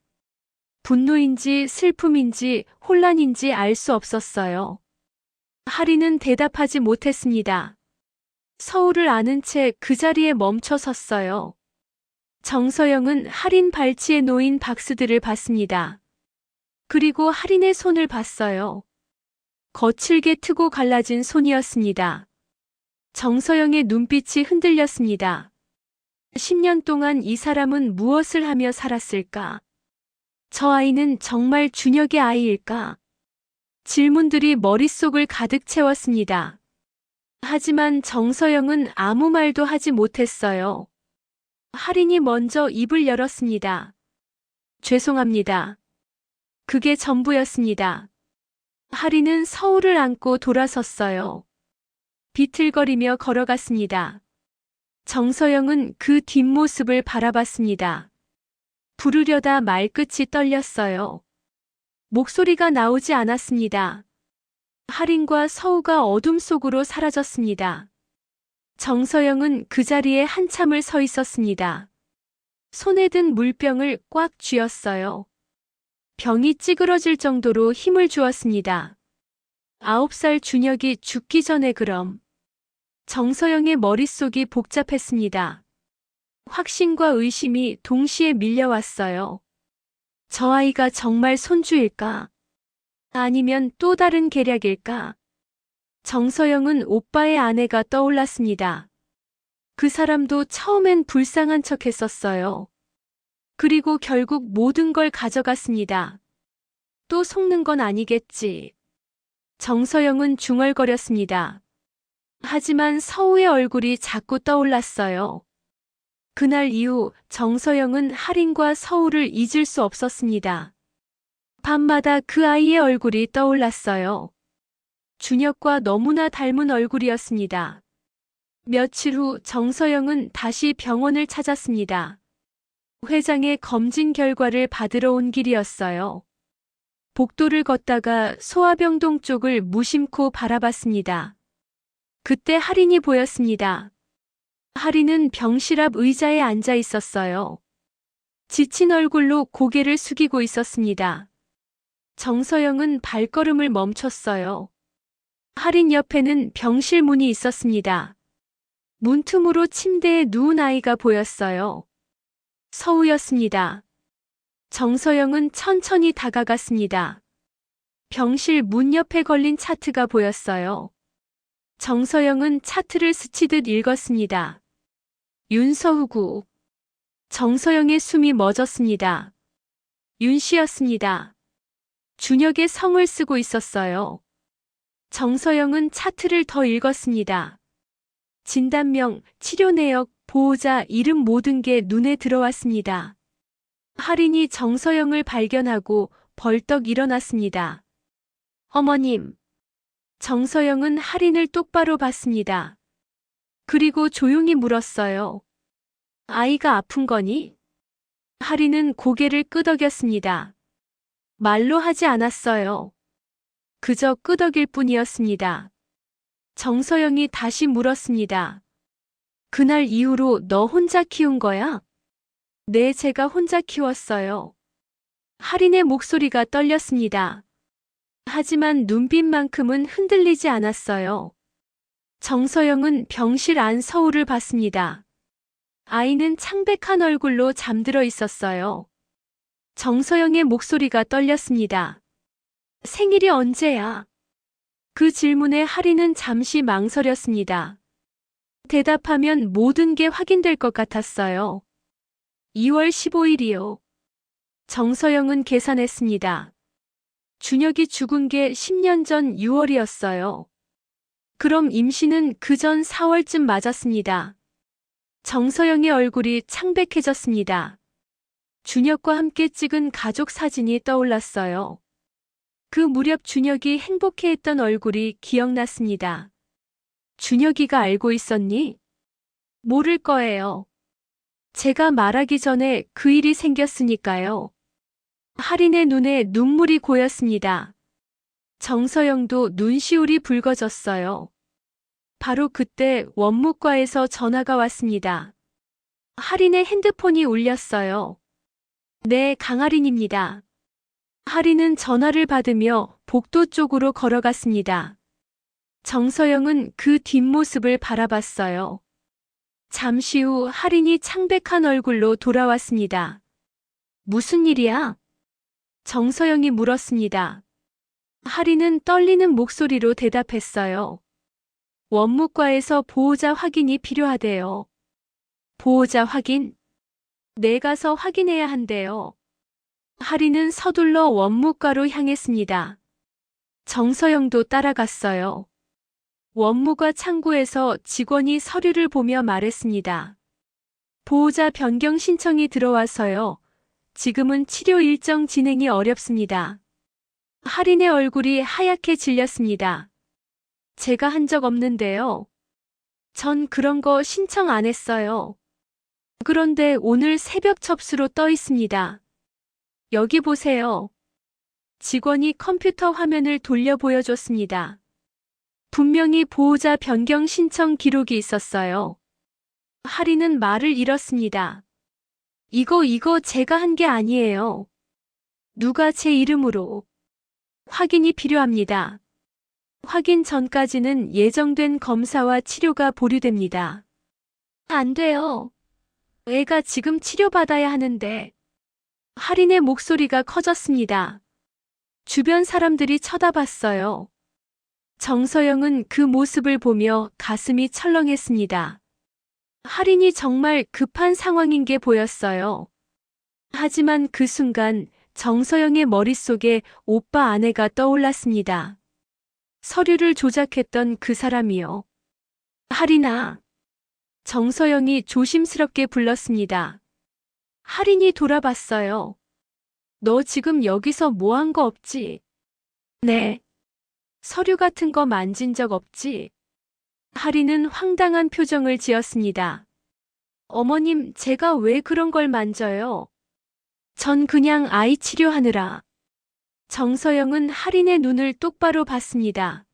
분노인지 슬픔인지 혼란인지 알 수 없었어요. 하린은 대답하지 못했습니다. 서우를 안은 채 그 자리에 멈춰 섰어요. 정서영은 하린 발치에 놓인 박스들을 봤습니다. 그리고 하린의 손을 봤어요. 거칠게 트고 갈라진 손이었습니다. 정서영의 눈빛이 흔들렸습니다. 10년 동안 이 사람은 무엇을 하며 살았을까? 저 아이는 정말 준혁의 아이일까? 질문들이 머릿속을 가득 채웠습니다. 하지만 정서영은 아무 말도 하지 못했어요. 하린이 먼저 입을 열었습니다. 죄송합니다. 그게 전부였습니다. 하린은 서우를 안고 돌아섰어요. 비틀거리며 걸어갔습니다. 정서영은 그 뒷모습을 바라봤습니다. 부르려다 말끝이 떨렸어요. 목소리가 나오지 않았습니다. 하린과 서우가 어둠 속으로 사라졌습니다. 정서영은 그 자리에 한참을 서 있었습니다. 손에 든 물병을 꽉 쥐었어요. 병이 찌그러질 정도로 힘을 주었습니다. 9살 준혁이 죽기 전에 그럼. 정서영의 머릿속이 복잡했습니다. 확신과 의심이 동시에 밀려왔어요. 저 아이가 정말 손주일까? 아니면 또 다른 계략일까? 정서영은 오빠의 아내가 떠올랐습니다. 그 사람도 처음엔 불쌍한 척 했었어요. 그리고 결국 모든 걸 가져갔습니다. 또 속는 건 아니겠지. 정서영은 중얼거렸습니다. 하지만 서우의 얼굴이 자꾸 떠올랐어요. 그날 이후 정서영은 할인과 서우를 잊을 수 없었습니다. 밤마다 그 아이의 얼굴이 떠올랐어요. 준혁과 너무나 닮은 얼굴이었습니다. 며칠 후 정서영은 다시 병원을 찾았습니다. 회장의 검진 결과를 받으러 온 길이었어요. 복도를 걷다가 소아병동 쪽을 무심코 바라봤습니다. 그때 할인이 보였습니다. 할인은 병실 앞 의자에 앉아 있었어요. 지친 얼굴로 고개를 숙이고 있었습니다. 정서영은 발걸음을 멈췄어요. 할인 옆에는 병실 문이 있었습니다. 문틈으로 침대에 누운 아이가 보였어요. 서우였습니다. 정서영은 천천히 다가갔습니다. 병실 문 옆에 걸린 차트가 보였어요. 정서영은 차트를 스치듯 읽었습니다. 윤서우구. 정서영의 숨이 멎었습니다. 윤 씨였습니다. 준혁의 성을 쓰고 있었어요. 정서영은 차트를 더 읽었습니다. 진단명, 치료 내역, 보호자 이름 모든 게 눈에 들어왔습니다. 할인이 정서영을 발견하고 벌떡 일어났습니다. 어머님. 정서영은 할인을 똑바로 봤습니다. 그리고 조용히 물었어요. 아이가 아픈 거니? 할인은 고개를 끄덕였습니다. 말로 하지 않았어요. 그저 끄덕일 뿐이었습니다. 정서영이 다시 물었습니다. 그날 이후로 너 혼자 키운 거야? 네, 제가 혼자 키웠어요. 할인의 목소리가 떨렸습니다. 하지만 눈빛만큼은 흔들리지 않았어요. 정서영은 병실 안 서우를 봤습니다. 아이는 창백한 얼굴로 잠들어 있었어요. 정서영의 목소리가 떨렸습니다. 생일이 언제야? 그 질문에 할인은 잠시 망설였습니다. 대답하면 모든 게 확인될 것 같았어요. 2월 15일이요. 정서영은 계산했습니다. 준혁이 죽은 게 10년 전 6월이었어요. 그럼 임신은 그 전 4월쯤 맞았습니다. 정서영의 얼굴이 창백해졌습니다. 준혁과 함께 찍은 가족 사진이 떠올랐어요. 그 무렵 준혁이 행복해했던 얼굴이 기억났습니다. 준혁이가 알고 있었니? 모를 거예요. 제가 말하기 전에 그 일이 생겼으니까요. 할인의 눈에 눈물이 고였습니다. 정서영도 눈시울이 붉어졌어요. 바로 그때 원무과에서 전화가 왔습니다. 할인의 핸드폰이 울렸어요. 네, 강할인입니다. 할인은 전화를 받으며 복도 쪽으로 걸어갔습니다. 정서영은 그 뒷모습을 바라봤어요. 잠시 후 할인이 창백한 얼굴로 돌아왔습니다. 무슨 일이야? 정서영이 물었습니다. 할인은 떨리는 목소리로 대답했어요. 원무과에서 보호자 확인이 필요하대요. 보호자 확인? 네, 가서 확인해야 한대요. 할인은 서둘러 원무과로 향했습니다. 정서영도 따라갔어요. 원무과 창구에서 직원이 서류를 보며 말했습니다. 보호자 변경 신청이 들어와서요. 지금은 치료 일정 진행이 어렵습니다. 할인의 얼굴이 하얗게 질렸습니다. 제가 한 적 없는데요. 전 그런 거 신청 안 했어요. 그런데 오늘 새벽 접수로 떠 있습니다. 여기 보세요. 직원이 컴퓨터 화면을 돌려 보여줬습니다. 분명히 보호자 변경 신청 기록이 있었어요. 할인은 말을 잃었습니다. 이거 제가 한 게 아니에요. 누가 제 이름으로. 확인이 필요합니다. 확인 전까지는 예정된 검사와 치료가 보류됩니다. 안 돼요. 애가 지금 치료받아야 하는데. 할인의 목소리가 커졌습니다. 주변 사람들이 쳐다봤어요. 정서영은 그 모습을 보며 가슴이 철렁했습니다. 할인이 정말 급한 상황인 게 보였어요. 하지만 그 순간 정서영의 머릿속에 오빠 아내가 떠올랐습니다. 서류를 조작했던 그 사람이요. 할인아. 정서영이 조심스럽게 불렀습니다. 할인이 돌아봤어요. 너 지금 여기서 뭐 한 거 없지? 네. 서류 같은 거 만진 적 없지? 할인은 황당한 표정을 지었습니다. 어머님, 제가 왜 그런 걸 만져요? 전 그냥 아이 치료하느라. 정서영은 할인의 눈을 똑바로 봤습니다.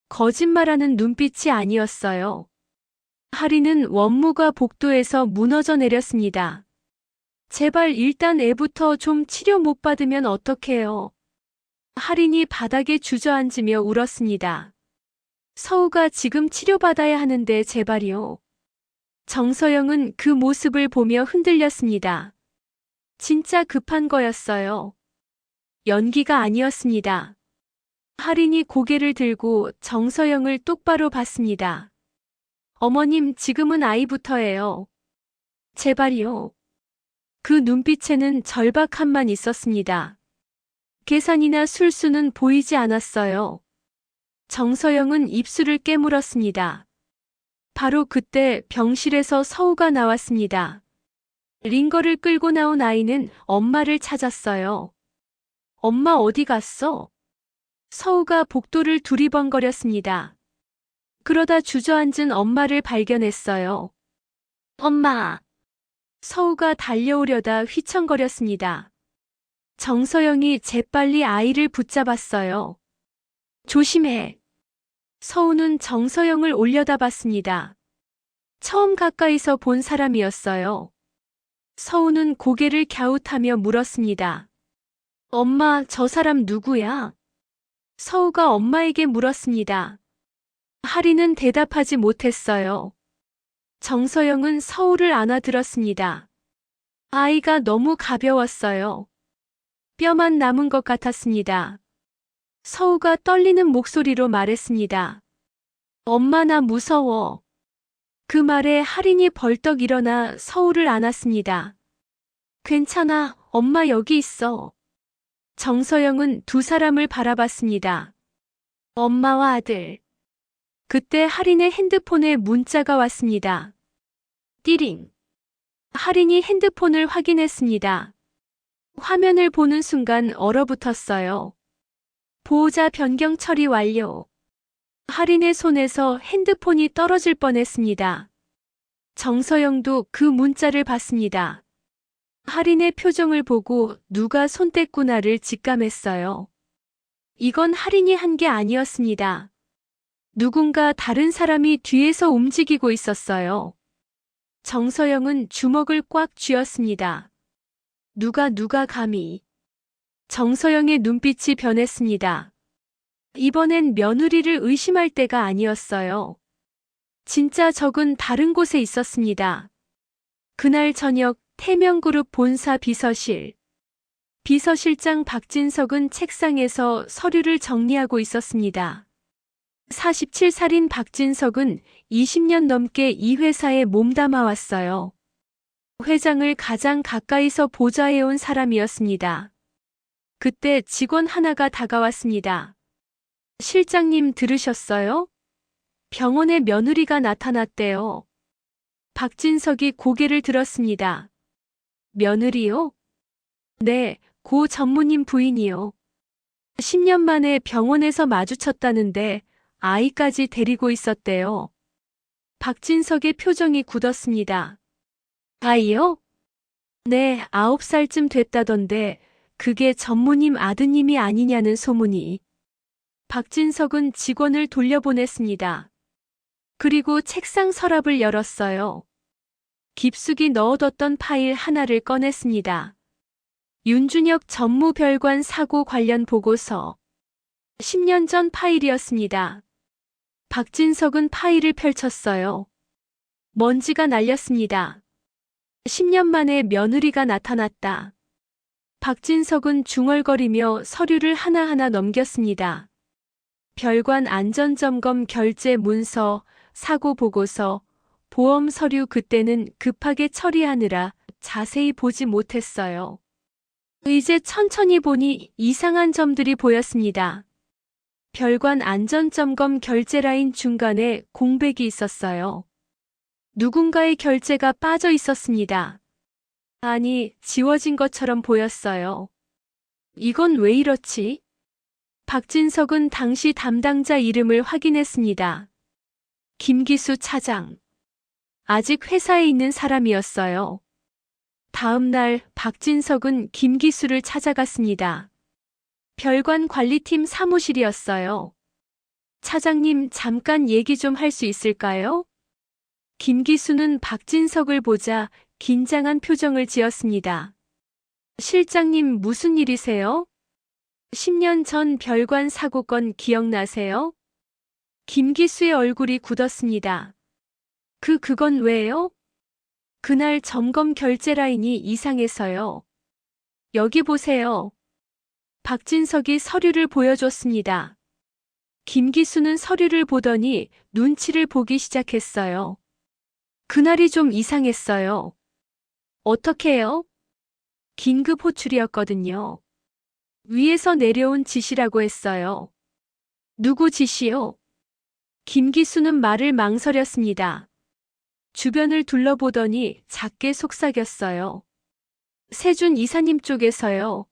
거짓말하는 눈빛이 아니었어요. 할인은 원무가 복도에서 무너져 내렸습니다. 제발 일단 애부터 좀 치료 못 받으면 어떡해요? 할인이 바닥에 주저앉으며 울었습니다. 서우가 지금 치료받아야 하는데 제발이요. 정서영은 그 모습을 보며 흔들렸습니다. 진짜 급한 거였어요. 연기가 아니었습니다. 할인이 고개를 들고 정서영을 똑바로 봤습니다. 어머님, 지금은 아이부터예요. 제발이요. 그 눈빛에는 절박함만 있었습니다. 계산이나 술수는 보이지 않았어요. 정서영은 입술을 깨물었습니다. 바로 그때 병실에서 서우가 나왔습니다. 링거를 끌고 나온 아이는 엄마를 찾았어요. 엄마 어디 갔어? 서우가 복도를 두리번거렸습니다. 그러다 주저앉은 엄마를 발견했어요. 엄마! 서우가 달려오려다 휘청거렸습니다. 정서영이 재빨리 아이를 붙잡았어요. 조심해. 서우는 정서영을 올려다봤습니다. 처음 가까이서 본 사람이었어요. 서우는 고개를 갸웃하며 물었습니다. 엄마, 저 사람 누구야? 서우가 엄마에게 물었습니다. 할인은 대답하지 못했어요. 정서영은 서우를 안아들었습니다. 아이가 너무 가벼웠어요. 뼈만 남은 것 같았습니다. 서우가 떨리는 목소리로 말했습니다. 엄마, 나 무서워. 그 말에 할인이 벌떡 일어나 서우를 안았습니다. 괜찮아, 엄마 여기 있어. 정서영은 두 사람을 바라봤습니다. 엄마와 아들. 그때 할인의 핸드폰에 문자가 왔습니다. 띠링. 할인이 핸드폰을 확인했습니다. 화면을 보는 순간 얼어붙었어요. 보호자 변경 처리 완료. 할인의 손에서 핸드폰이 떨어질 뻔했습니다. 정서영도 그 문자를 봤습니다. 할인의 표정을 보고 누가 손 뗐구나를 직감했어요. 이건 할인이 한 게 아니었습니다. 누군가 다른 사람이 뒤에서 움직이고 있었어요. 정서영은 주먹을 꽉 쥐었습니다. 누가 감히. 정서영의 눈빛이 변했습니다. 이번엔 며느리를 의심할 때가 아니었어요. 진짜 적은 다른 곳에 있었습니다. 그날 저녁 태명그룹 본사 비서실. 비서실장 박진석은 책상에서 서류를 정리하고 있었습니다. 47살인 박진석은 20년 넘게 이 회사에 몸담아 왔어요. 회장을 가장 가까이서 보좌해온 사람이었습니다. 그때 직원 하나가 다가왔습니다. 실장님 들으셨어요? 병원에 며느리가 나타났대요. 박진석이 고개를 들었습니다. 며느리요? 네, 고 전무님 부인이요. 10년 만에 병원에서 마주쳤다는데 아이까지 데리고 있었대요. 박진석의 표정이 굳었습니다. 아이요? 네, 9살쯤 됐다던데 그게 전무님 아드님이 아니냐는 소문이. 박진석은 직원을 돌려보냈습니다. 그리고 책상 서랍을 열었어요. 깊숙이 넣어뒀던 파일 하나를 꺼냈습니다. 윤준혁 전무별관 사고 관련 보고서. 10년 전 파일이었습니다. 박진석은 파일을 펼쳤어요. 먼지가 날렸습니다. 10년 만에 며느리가 나타났다. 박진석은 중얼거리며 서류를 하나하나 넘겼습니다. 별관 안전점검 결제 문서, 사고 보고서, 보험 서류 그때는 급하게 처리하느라 자세히 보지 못했어요. 이제 천천히 보니 이상한 점들이 보였습니다. 별관 안전점검 결제 라인 중간에 공백이 있었어요. 누군가의 결제가 빠져 있었습니다. 아니, 지워진 것처럼 보였어요. 이건 왜 이렇지? 박진석은 당시 담당자 이름을 확인했습니다. 김기수 차장. 아직 회사에 있는 사람이었어요. 다음 날 박진석은 김기수를 찾아갔습니다. 별관 관리팀 사무실이었어요. 차장님, 잠깐 얘기 좀 할 수 있을까요? 김기수는 박진석을 보자 긴장한 표정을 지었습니다. 실장님, 무슨 일이세요? 10년 전 별관 사고건 기억나세요? 김기수의 얼굴이 굳었습니다. 그건 왜요? 그날 점검 결제 라인이 이상해서요. 여기 보세요. 박진석이 서류를 보여줬습니다. 김기수는 서류를 보더니 눈치를 보기 시작했어요. 그날이 좀 이상했어요. 어떻게요? 긴급 호출이었거든요. 위에서 내려온 지시라고 했어요. 누구 지시요? 김기수는 말을 망설였습니다. 주변을 둘러보더니 작게 속삭였어요. 세준 이사님 쪽에서요.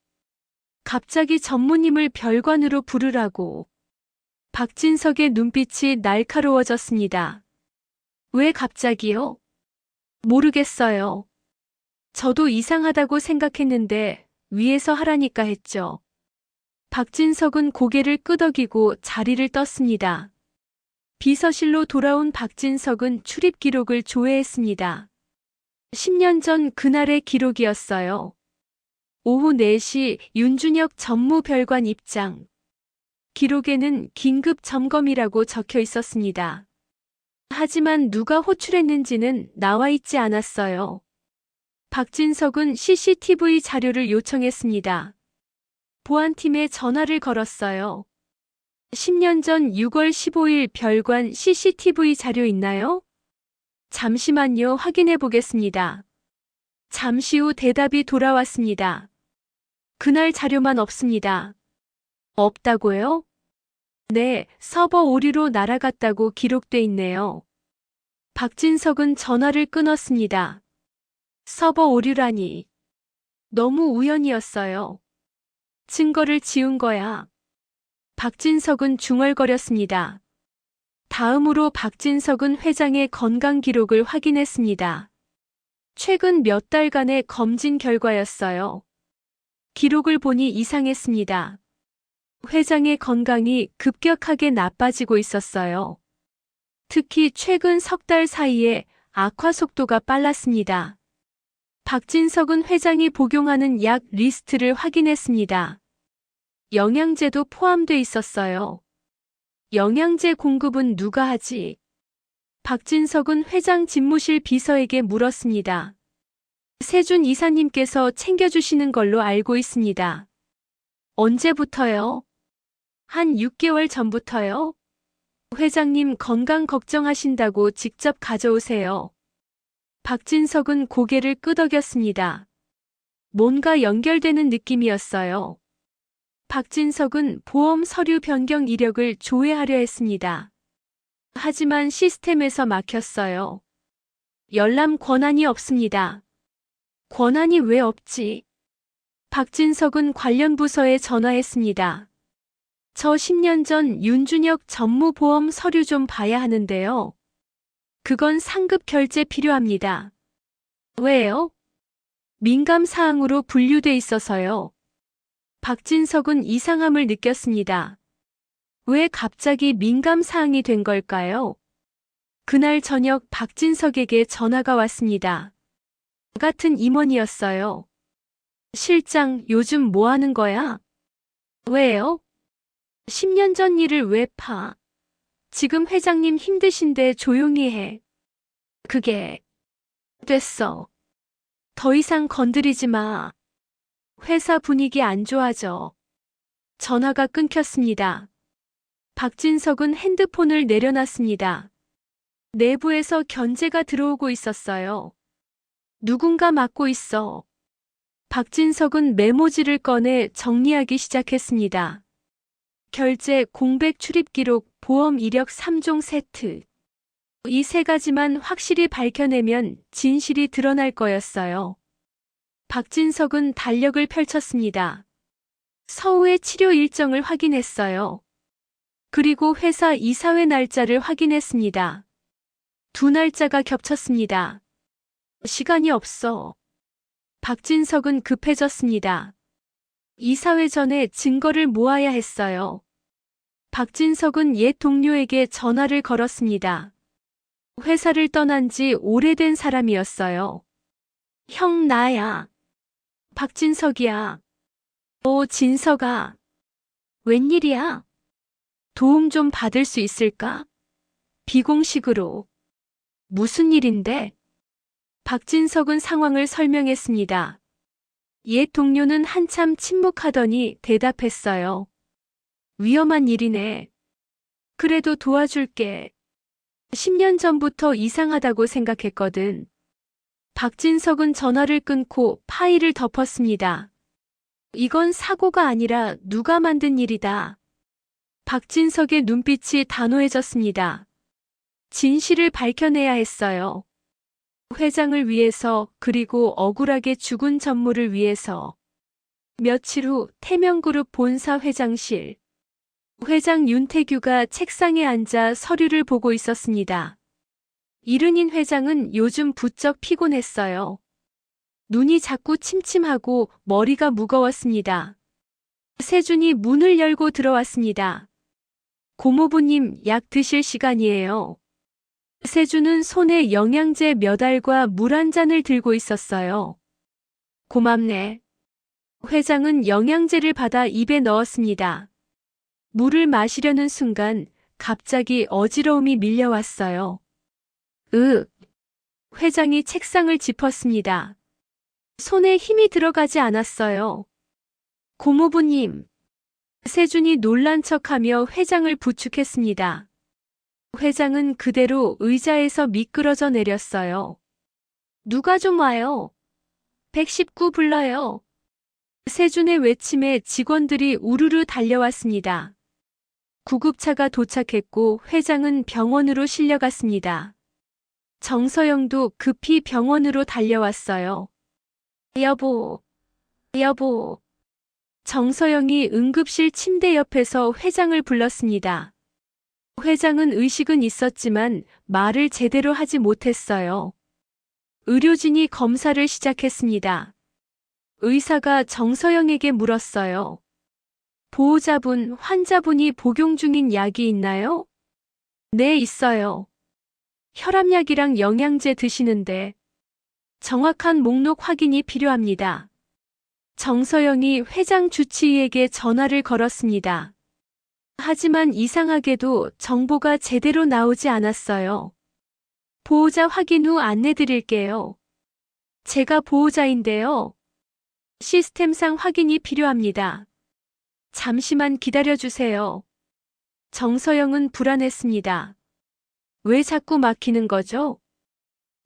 갑자기 전무님을 별관으로 부르라고. 박진석의 눈빛이 날카로워졌습니다. 왜 갑자기요? 모르겠어요. 저도 이상하다고 생각했는데 위에서 하라니까 했죠. 박진석은 고개를 끄덕이고 자리를 떴습니다. 비서실로 돌아온 박진석은 출입 기록을 조회했습니다. 10년 전 그날의 기록이었어요. 오후 4시 윤준혁 전무별관 입장. 기록에는 긴급 점검이라고 적혀 있었습니다. 하지만 누가 호출했는지는 나와 있지 않았어요. 박진석은 CCTV 자료를 요청했습니다. 보안팀에 전화를 걸었어요. 10년 전 6월 15일 별관 CCTV 자료 있나요? 잠시만요, 확인해 보겠습니다. 잠시 후 대답이 돌아왔습니다. 그날 자료만 없습니다. 없다고요? 네, 서버 오류로 날아갔다고 기록돼 있네요. 박진석은 전화를 끊었습니다. 서버 오류라니. 너무 우연이었어요. 증거를 지운 거야. 박진석은 중얼거렸습니다. 다음으로 박진석은 회장의 건강 기록을 확인했습니다. 최근 몇 달간의 검진 결과였어요. 기록을 보니 이상했습니다. 회장의 건강이 급격하게 나빠지고 있었어요. 특히 최근 석 달 사이에 악화 속도가 빨랐습니다. 박진석은 회장이 복용하는 약 리스트를 확인했습니다. 영양제도 포함돼 있었어요. 영양제 공급은 누가 하지? 박진석은 회장 집무실 비서에게 물었습니다. 세준 이사님께서 챙겨주시는 걸로 알고 있습니다. 언제부터요? 한 6개월 전부터요? 회장님 건강 걱정하신다고 직접 가져오세요. 박진석은 고개를 끄덕였습니다. 뭔가 연결되는 느낌이었어요. 박진석은 보험 서류 변경 이력을 조회하려 했습니다. 하지만 시스템에서 막혔어요. 열람 권한이 없습니다. 권한이 왜 없지? 박진석은 관련 부서에 전화했습니다. 저 10년 전 윤준혁 전무보험 서류 좀 봐야 하는데요. 그건 상급 결제 필요합니다. 왜요? 민감 사항으로 분류돼 있어서요. 박진석은 이상함을 느꼈습니다. 왜 갑자기 민감 사항이 된 걸까요? 그날 저녁 박진석에게 전화가 왔습니다. 같은 임원이었어요. 실장, 요즘 뭐 하는 거야? 왜요? 10년 전 일을 왜 파? 지금 회장님 힘드신데 조용히 해. 그게 됐어. 더 이상 건드리지 마. 회사 분위기 안 좋아져. 전화가 끊겼습니다. 박진석은 핸드폰을 내려놨습니다. 내부에서 견제가 들어오고 있었어요. 누군가 막고 있어. 박진석은 메모지를 꺼내 정리하기 시작했습니다. 결제, 공백 출입 기록, 보험 이력 3종 세트. 이 세 가지만 확실히 밝혀내면 진실이 드러날 거였어요. 박진석은 달력을 펼쳤습니다. 서우의 치료 일정을 확인했어요. 그리고 회사 이사회 날짜를 확인했습니다. 두 날짜가 겹쳤습니다. 시간이 없어. 박진석은 급해졌습니다. 이사회 전에 증거를 모아야 했어요. 박진석은 옛 동료에게 전화를 걸었습니다. 회사를 떠난 지 오래된 사람이었어요. 형, 나야. 박진석이야. 진석아. 웬일이야? 도움 좀 받을 수 있을까? 비공식으로. 무슨 일인데? 박진석은 상황을 설명했습니다. 옛 동료는 한참 침묵하더니 대답했어요. 위험한 일이네. 그래도 도와줄게. 10년 전부터 이상하다고 생각했거든. 박진석은 전화를 끊고 파일을 덮었습니다. 이건 사고가 아니라 누가 만든 일이다. 박진석의 눈빛이 단호해졌습니다. 진실을 밝혀내야 했어요. 회장을 위해서, 그리고 억울하게 죽은 전무를 위해서. 며칠 후 태명그룹 본사 회장실. 회장 윤태규가 책상에 앉아 서류를 보고 있었습니다. 이른인 회장은 요즘 부쩍 피곤했어요. 눈이 자꾸 침침하고 머리가 무거웠습니다. 세준이 문을 열고 들어왔습니다. 고모부님, 약 드실 시간이에요. 세준은 손에 영양제 몇 알과 물 한 잔을 들고 있었어요. 고맙네. 회장은 영양제를 받아 입에 넣었습니다. 물을 마시려는 순간 갑자기 어지러움이 밀려왔어요. 회장이 책상을 짚었습니다. 손에 힘이 들어가지 않았어요. 고모부님. 세준이 놀란 척하며 회장을 부축했습니다. 회장은 그대로 의자에서 미끄러져 내렸어요. 누가 좀 와요. 119 불러요. 세준의 외침에 직원들이 우르르 달려왔습니다. 구급차가 도착했고 회장은 병원으로 실려갔습니다. 정서영도 급히 병원으로 달려왔어요. 여보. 정서영이 응급실 침대 옆에서 회장을 불렀습니다. 회장은 의식은 있었지만 말을 제대로 하지 못했어요. 의료진이 검사를 시작했습니다. 의사가 정서영에게 물었어요. 보호자분, 환자분이 복용 중인 약이 있나요? 네, 있어요. 혈압약이랑 영양제 드시는데 정확한 목록 확인이 필요합니다. 정서영이 회장 주치의에게 전화를 걸었습니다. 하지만 이상하게도 정보가 제대로 나오지 않았어요. 보호자 확인 후 안내드릴게요. 제가 보호자인데요. 시스템상 확인이 필요합니다. 잠시만 기다려주세요. 정서영은 불안했습니다. 왜 자꾸 막히는 거죠?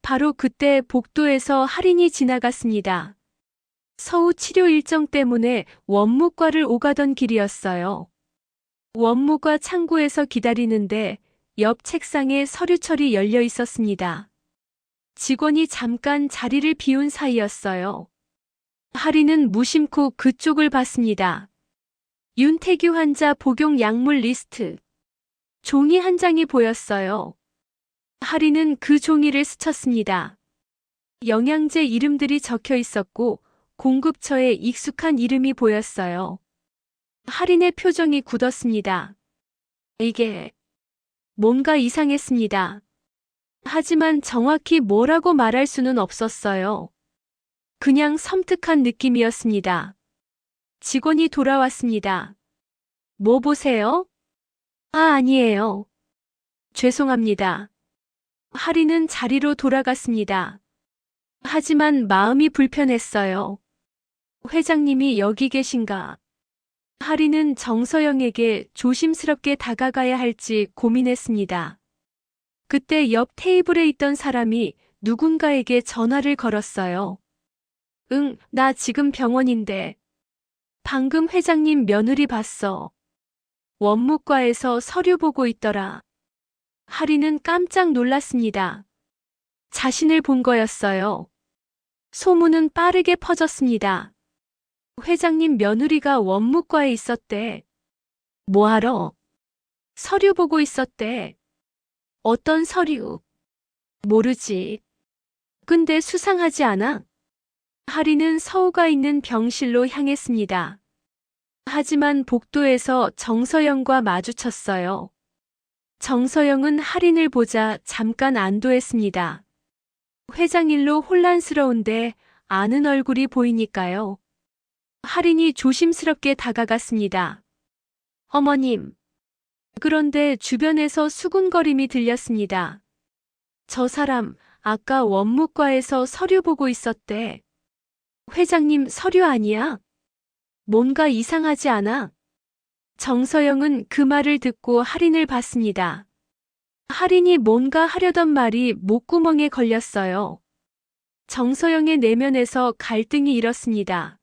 바로 그때 복도에서 할인이 지나갔습니다. 서우 치료 일정 때문에 원무과를 오가던 길이었어요. 원무과 창구에서 기다리는데 옆 책상에 서류철이 열려 있었습니다. 직원이 잠깐 자리를 비운 사이였어요. 할인은 무심코 그쪽을 봤습니다. 윤태규 환자 복용 약물 리스트. 종이 한 장이 보였어요. 할인은 그 종이를 스쳤습니다. 영양제 이름들이 적혀 있었고 공급처에 익숙한 이름이 보였어요. 할인의 표정이 굳었습니다. 이게 뭔가 이상했습니다. 하지만 정확히 뭐라고 말할 수는 없었어요. 그냥 섬뜩한 느낌이었습니다. 직원이 돌아왔습니다. 뭐 보세요? 아니에요. 죄송합니다. 할인은 자리로 돌아갔습니다. 하지만 마음이 불편했어요. 회장님이 여기 계신가? 하리는 정서영에게 조심스럽게 다가가야 할지 고민했습니다. 그때 옆 테이블에 있던 사람이 누군가에게 전화를 걸었어요. 응, 나 지금 병원인데. 방금 회장님 며느리 봤어. 원무과에서 서류 보고 있더라. 하리는 깜짝 놀랐습니다. 자신을 본 거였어요. 소문은 빠르게 퍼졌습니다. 회장님 며느리가 원무과에 있었대. 뭐하러? 서류 보고 있었대. 어떤 서류? 모르지. 근데 수상하지 않아? 하리는 서우가 있는 병실로 향했습니다. 하지만 복도에서 정서영과 마주쳤어요. 정서영은 하린을 보자 잠깐 안도했습니다. 회장 일로 혼란스러운데 아는 얼굴이 보이니까요. 하린이 조심스럽게 다가갔습니다. 어머님. 그런데 주변에서 수군거림이 들렸습니다. 저 사람 아까 원무과에서 서류 보고 있었대. 회장님 서류 아니야? 뭔가 이상하지 않아? 정서영은 그 말을 듣고 하린을 봤습니다. 하린이 뭔가 하려던 말이 목구멍에 걸렸어요. 정서영의 내면에서 갈등이 일었습니다.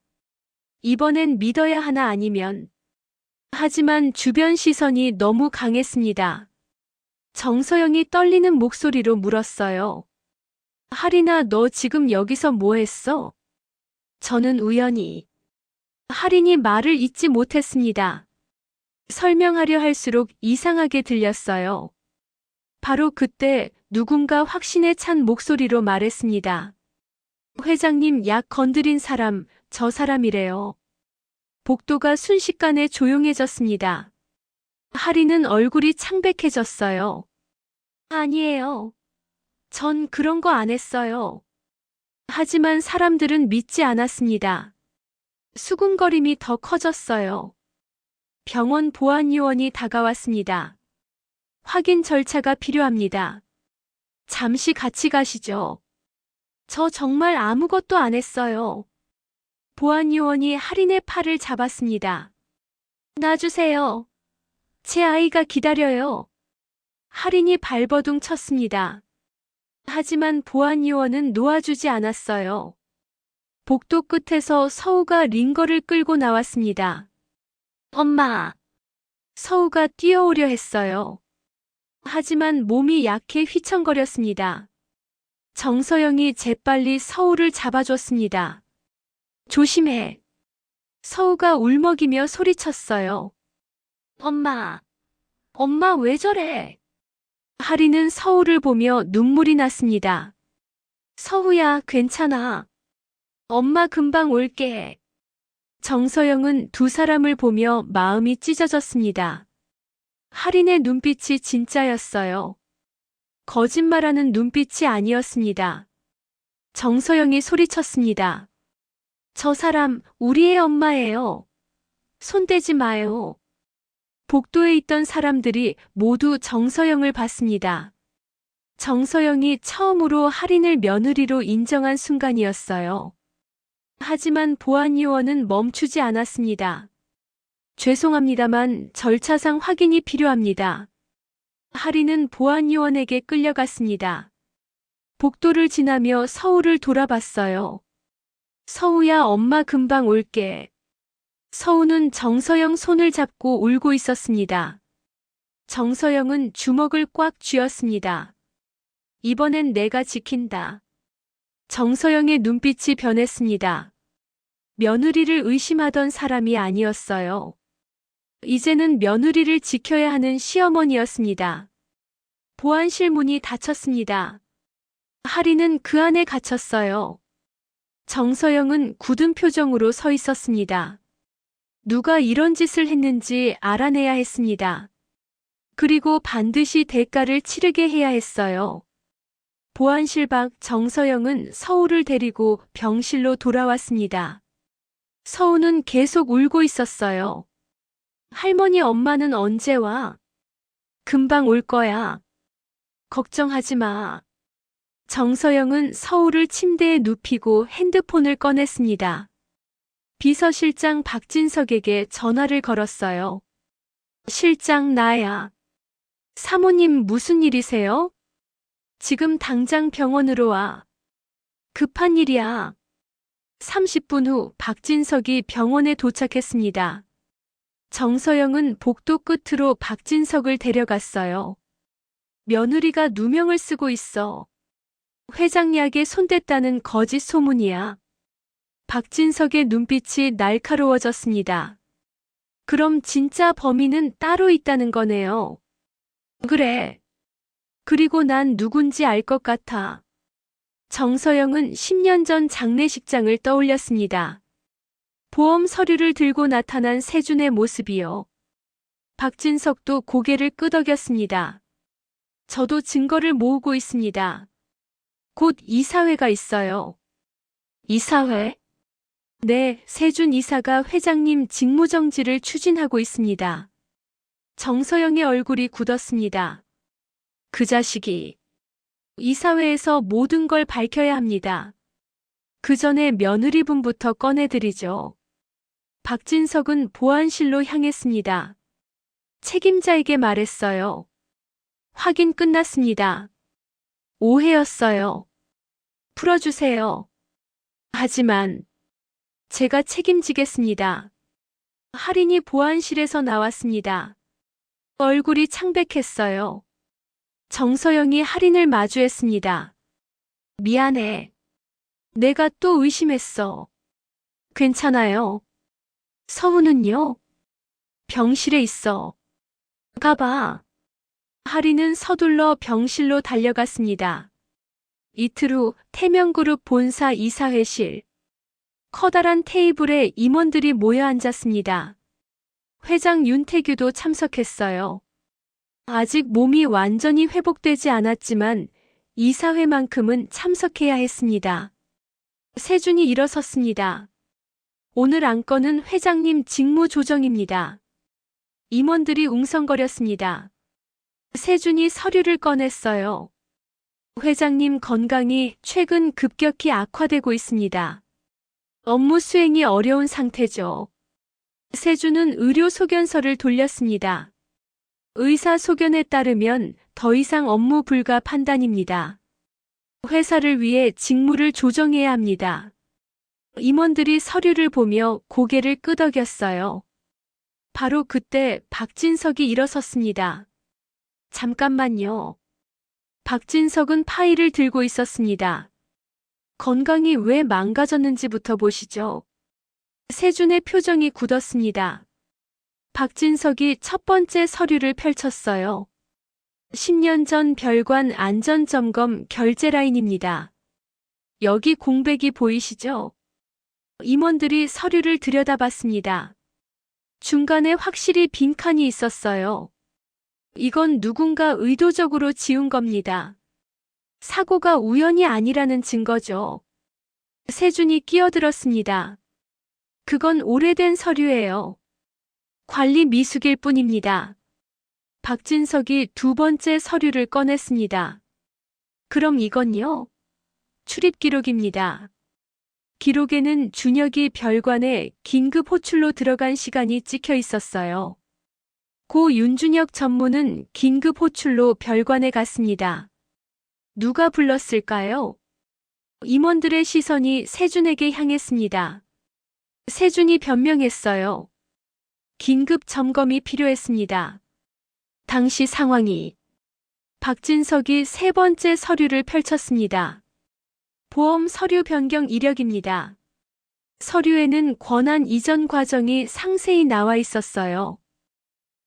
이번엔 믿어야 하나 아니면. 하지만 주변 시선이 너무 강했습니다. 정서영이 떨리는 목소리로 물었어요. 하린아, 너 지금 여기서 뭐 했어? 저는 우연히. 하린이 말을 잇지 못했습니다. 설명하려 할수록 이상하게 들렸어요. 바로 그때 누군가 확신에 찬 목소리로 말했습니다. 회장님 약 건드린 사람, 저 사람이래요. 복도가 순식간에 조용해졌습니다. 하리는 얼굴이 창백해졌어요. 아니에요. 전 그런 거 안 했어요. 하지만 사람들은 믿지 않았습니다. 수군거림이 더 커졌어요. 병원 보안요원이 다가왔습니다. 확인 절차가 필요합니다. 잠시 같이 가시죠. 저 정말 아무것도 안 했어요. 보안요원이 하린의 팔을 잡았습니다. 놔주세요. 제 아이가 기다려요. 하린이 발버둥 쳤습니다. 하지만 보안요원은 놓아주지 않았어요. 복도 끝에서 서우가 링거를 끌고 나왔습니다. 엄마. 서우가 뛰어오려 했어요. 하지만 몸이 약해 휘청거렸습니다. 정서영이 재빨리 서우를 잡아줬습니다. 조심해. 서우가 울먹이며 소리쳤어요. 엄마. 엄마 왜 저래? 하리는 서우를 보며 눈물이 났습니다. 서우야, 괜찮아. 엄마 금방 올게. 정서영은 두 사람을 보며 마음이 찢어졌습니다. 하린의 눈빛이 진짜였어요. 거짓말하는 눈빛이 아니었습니다. 정서영이 소리쳤습니다. 저 사람 우리의 엄마예요. 손대지 마요. 복도에 있던 사람들이 모두 정서영을 봤습니다. 정서영이 처음으로 하린을 며느리로 인정한 순간이었어요. 하지만 보안요원은 멈추지 않았습니다. 죄송합니다만 절차상 확인이 필요합니다. 하린은 보안요원에게 끌려갔습니다. 복도를 지나며 서우를 돌아봤어요. 서우야, 엄마 금방 올게. 서우는 정서영 손을 잡고 울고 있었습니다. 정서영은 주먹을 꽉 쥐었습니다. 이번엔 내가 지킨다. 정서영의 눈빛이 변했습니다. 며느리를 의심하던 사람이 아니었어요. 이제는 며느리를 지켜야 하는 시어머니였습니다. 보안실 문이 닫혔습니다. 하리는 그 안에 갇혔어요. 정서영은 굳은 표정으로 서 있었습니다. 누가 이런 짓을 했는지 알아내야 했습니다. 그리고 반드시 대가를 치르게 해야 했어요. 보안실 밖 정서영은 서우를 데리고 병실로 돌아왔습니다. 서우는 계속 울고 있었어요. 할머니, 엄마는 언제 와? 금방 올 거야. 걱정하지 마. 정서영은 서울을 침대에 눕히고 핸드폰을 꺼냈습니다. 비서실장 박진석에게 전화를 걸었어요. 실장, 나야. 사모님 무슨 일이세요? 지금 당장 병원으로 와. 급한 일이야. 30분 후 박진석이 병원에 도착했습니다. 정서영은 복도 끝으로 박진석을 데려갔어요. 며느리가 누명을 쓰고 있어. 회장 약에 손댔다는 거짓 소문이야. 박진석의 눈빛이 날카로워졌습니다. 그럼 진짜 범인은 따로 있다는 거네요. 그래. 그리고 난 누군지 알 것 같아. 정서영은 10년 전 장례식장을 떠올렸습니다. 보험 서류를 들고 나타난 세준의 모습이요. 박진석도 고개를 끄덕였습니다. 저도 증거를 모으고 있습니다. 곧 이사회가 있어요. 이사회? 네, 세준 이사가 회장님 직무정지를 추진하고 있습니다. 정서영의 얼굴이 굳었습니다. 그 자식이. 이사회에서 모든 걸 밝혀야 합니다. 그 전에 며느리분부터 꺼내드리죠. 박진석은 보안실로 향했습니다. 책임자에게 말했어요. 확인 끝났습니다. 오해였어요. 풀어주세요. 하지만 제가 책임지겠습니다. 할인이 보안실에서 나왔습니다. 얼굴이 창백했어요. 정서영이 할인을 마주했습니다. 미안해. 내가 또 의심했어. 괜찮아요. 서훈은요? 병실에 있어. 가봐. 할인은 서둘러 병실로 달려갔습니다. 이틀 후 태명그룹 본사 이사회실. 커다란 테이블에 임원들이 모여 앉았습니다. 회장 윤태규도 참석했어요. 아직 몸이 완전히 회복되지 않았지만 이사회만큼은 참석해야 했습니다. 세준이 일어섰습니다. 오늘 안건은 회장님 직무 조정입니다. 임원들이 웅성거렸습니다. 세준이 서류를 꺼냈어요. 회장님 건강이 최근 급격히 악화되고 있습니다. 업무 수행이 어려운 상태죠. 세준은 의료 소견서를 돌렸습니다. 의사 소견에 따르면 더 이상 업무 불가 판단입니다. 회사를 위해 직무를 조정해야 합니다. 임원들이 서류를 보며 고개를 끄덕였어요. 바로 그때 박진석이 일어섰습니다. 잠깐만요. 박진석은 파일을 들고 있었습니다. 건강이 왜 망가졌는지부터 보시죠. 세준의 표정이 굳었습니다. 박진석이 첫 번째 서류를 펼쳤어요. 10년 전 별관 안전점검 결제 라인입니다. 여기 공백이 보이시죠? 임원들이 서류를 들여다봤습니다. 중간에 확실히 빈칸이 있었어요. 이건 누군가 의도적으로 지운 겁니다. 사고가 우연이 아니라는 증거죠. 세준이 끼어들었습니다. 그건 오래된 서류예요. 관리 미숙일 뿐입니다. 박진석이 두 번째 서류를 꺼냈습니다. 그럼 이건요? 출입 기록입니다. 기록에는 준혁이 별관에 긴급 호출로 들어간 시간이 찍혀 있었어요. 고 윤준혁 전무는 긴급 호출로 별관에 갔습니다. 누가 불렀을까요? 임원들의 시선이 세준에게 향했습니다. 세준이 변명했어요. 긴급 점검이 필요했습니다. 당시 상황이. 박진석이 세 번째 서류를 펼쳤습니다. 보험 서류 변경 이력입니다. 서류에는 권한 이전 과정이 상세히 나와 있었어요.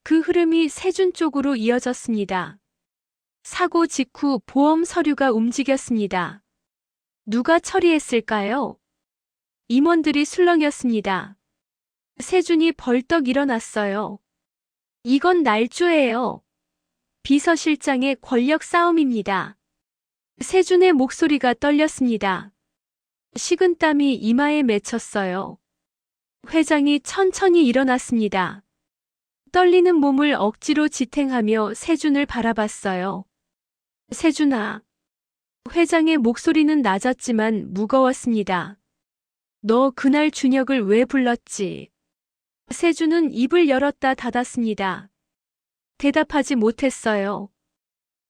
그 흐름이 세준 쪽으로 이어졌습니다. 사고 직후 보험 서류가 움직였습니다. 누가 처리했을까요? 임원들이 술렁였습니다. 세준이 벌떡 일어났어요. 이건 날조예요. 비서실장의 권력 싸움입니다. 세준의 목소리가 떨렸습니다. 식은땀이 이마에 맺혔어요. 회장이 천천히 일어났습니다. 떨리는 몸을 억지로 지탱하며 세준을 바라봤어요. 세준아, 회장의 목소리는 낮았지만 무거웠습니다. 너 그날 준혁을 왜 불렀지? 세주는 입을 열었다 닫았습니다. 대답하지 못했어요.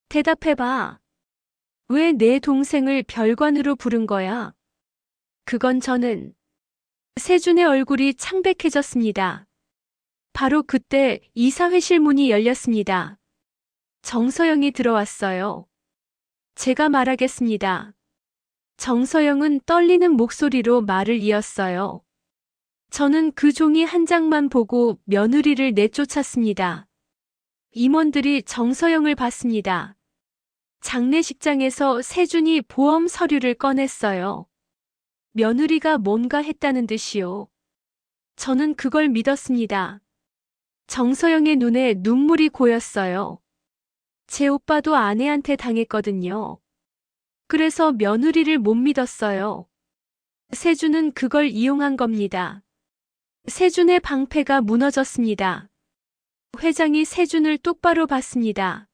대답해봐. 왜 내 동생을 별관으로 부른 거야? 그건 저는. 세준의 얼굴이 창백해졌습니다. 바로 그때 이사회실 문이 열렸습니다. 정서영이 들어왔어요. 제가 말하겠습니다. 정서영은 떨리는 목소리로 말을 이었어요. 저는 그 종이 한 장만 보고 며느리를 내쫓았습니다. 임원들이 정서영을 봤습니다. 장례식장에서 세준이 보험 서류를 꺼냈어요. 며느리가 뭔가 했다는 듯이요. 저는 그걸 믿었습니다. 정서영의 눈에 눈물이 고였어요. 제 오빠도 아내한테 당했거든요. 그래서 며느리를 못 믿었어요. 세준은 그걸 이용한 겁니다. 세준의 방패가 무너졌습니다. 회장이 세준을 똑바로 봤습니다.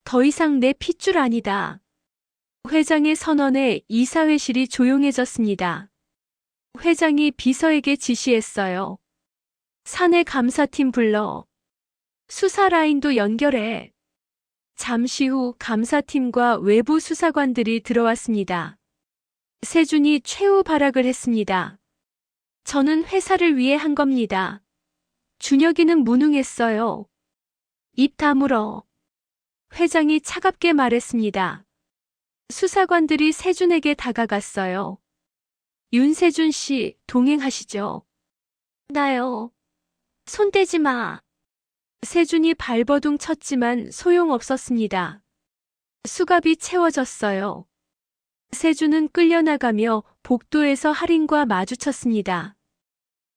더 이상 내 핏줄 아니다. 회장의 선언에 이사회실이 조용해졌습니다. 회장이 비서에게 지시했어요. 사내 감사팀 불러. 수사 라인도 연결해. 잠시 후 감사팀과 외부 수사관들이 들어왔습니다. 세준이 최후 발악을 했습니다. 저는 회사를 위해 한 겁니다. 준혁이는 무능했어요. 입 다물어. 회장이 차갑게 말했습니다. 수사관들이 세준에게 다가갔어요. 윤세준 씨, 동행하시죠. 나요. 손대지 마. 세준이 발버둥 쳤지만 소용없었습니다. 수갑이 채워졌어요. 세준은 끌려나가며 복도에서 할인과 마주쳤습니다.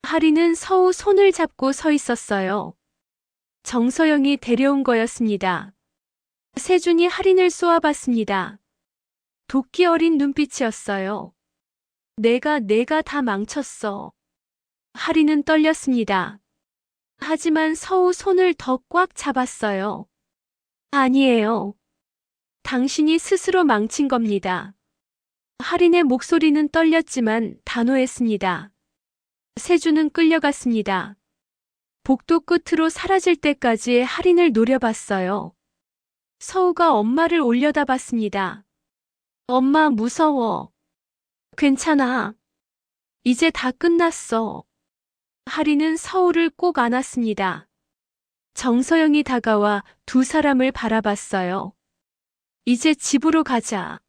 할인은 서우 손을 잡고 서 있었어요. 정서영이 데려온 거였습니다. 세준이 할인을 쏘아봤습니다. 도끼 어린 눈빛이었어요. 내가 다 망쳤어. 할인은 떨렸습니다. 하지만 서우 손을 더 꽉 잡았어요. 아니에요. 당신이 스스로 망친 겁니다. 할인의 목소리는 떨렸지만 단호했습니다. 세준은 끌려갔습니다. 복도 끝으로 사라질 때까지 할인을 노려봤어요. 서우가 엄마를 올려다봤습니다. 엄마 무서워. 괜찮아. 이제 다 끝났어. 할인은 서우를 꼭 안았습니다. 정서영이 다가와 두 사람을 바라봤어요. 이제 집으로 가자.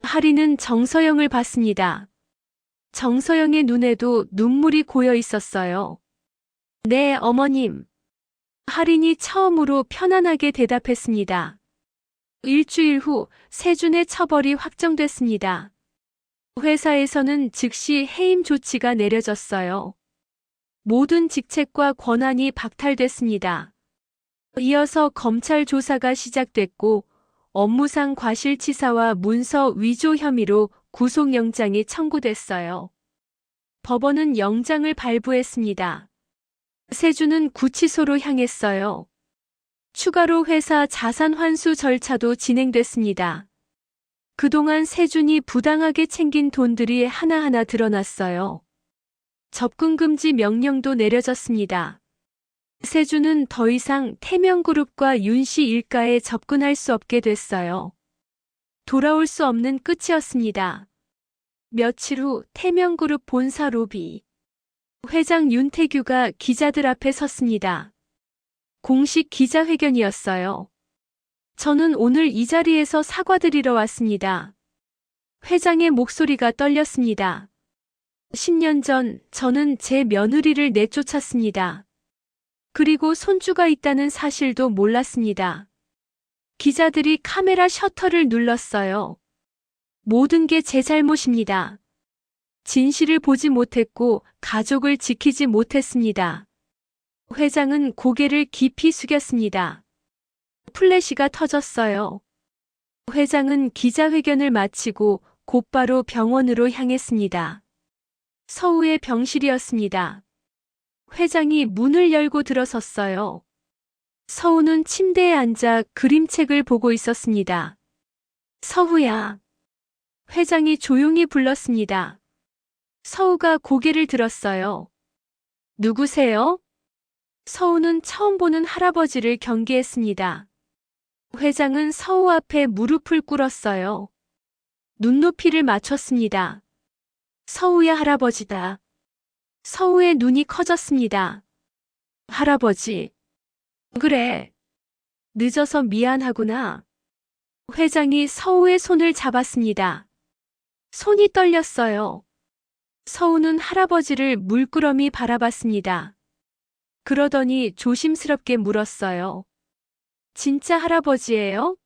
할인은 정서영을 봤습니다. 정서영의 눈에도 눈물이 고여 있었어요. 네, 어머님. 할인이 처음으로 편안하게 대답했습니다. 일주일 후 세준의 처벌이 확정됐습니다. 회사에서는 즉시 해임 조치가 내려졌어요. 모든 직책과 권한이 박탈됐습니다. 이어서 검찰 조사가 시작됐고 업무상 과실치사와 문서 위조 혐의로 구속영장이 청구됐어요. 법원은 영장을 발부했습니다. 세준은 구치소로 향했어요. 추가로 회사 자산 환수 절차도 진행됐습니다. 그동안 세준이 부당하게 챙긴 돈들이 하나하나 드러났어요. 접근금지 명령도 내려졌습니다. 세준은 더 이상 태명그룹과 윤씨 일가에 접근할 수 없게 됐어요. 돌아올 수 없는 끝이었습니다. 며칠 후 태명그룹 본사 로비. 회장 윤태규가 기자들 앞에 섰습니다. 공식 기자회견이었어요. 저는 오늘 이 자리에서 사과드리러 왔습니다. 회장의 목소리가 떨렸습니다. 10년 전 저는 제 며느리를 내쫓았습니다. 그리고 손주가 있다는 사실도 몰랐습니다. 기자들이 카메라 셔터를 눌렀어요. 모든 게 제 잘못입니다. 진실을 보지 못했고 가족을 지키지 못했습니다. 회장은 고개를 깊이 숙였습니다. 플래시가 터졌어요. 회장은 기자회견을 마치고 곧바로 병원으로 향했습니다. 서우의 병실이었습니다. 회장이 문을 열고 들어섰어요. 서우는 침대에 앉아 그림책을 보고 있었습니다. 서우야. 회장이 조용히 불렀습니다. 서우가 고개를 들었어요. 누구세요? 서우는 처음 보는 할아버지를 경계했습니다. 회장은 서우 앞에 무릎을 꿇었어요. 눈높이를 맞췄습니다. 서우야 할아버지다. 서우의 눈이 커졌습니다. 할아버지. 그래. 늦어서 미안하구나. 회장이 서우의 손을 잡았습니다. 손이 떨렸어요. 서우는 할아버지를 물끄러미 바라봤습니다. 그러더니 조심스럽게 물었어요. 진짜 할아버지예요?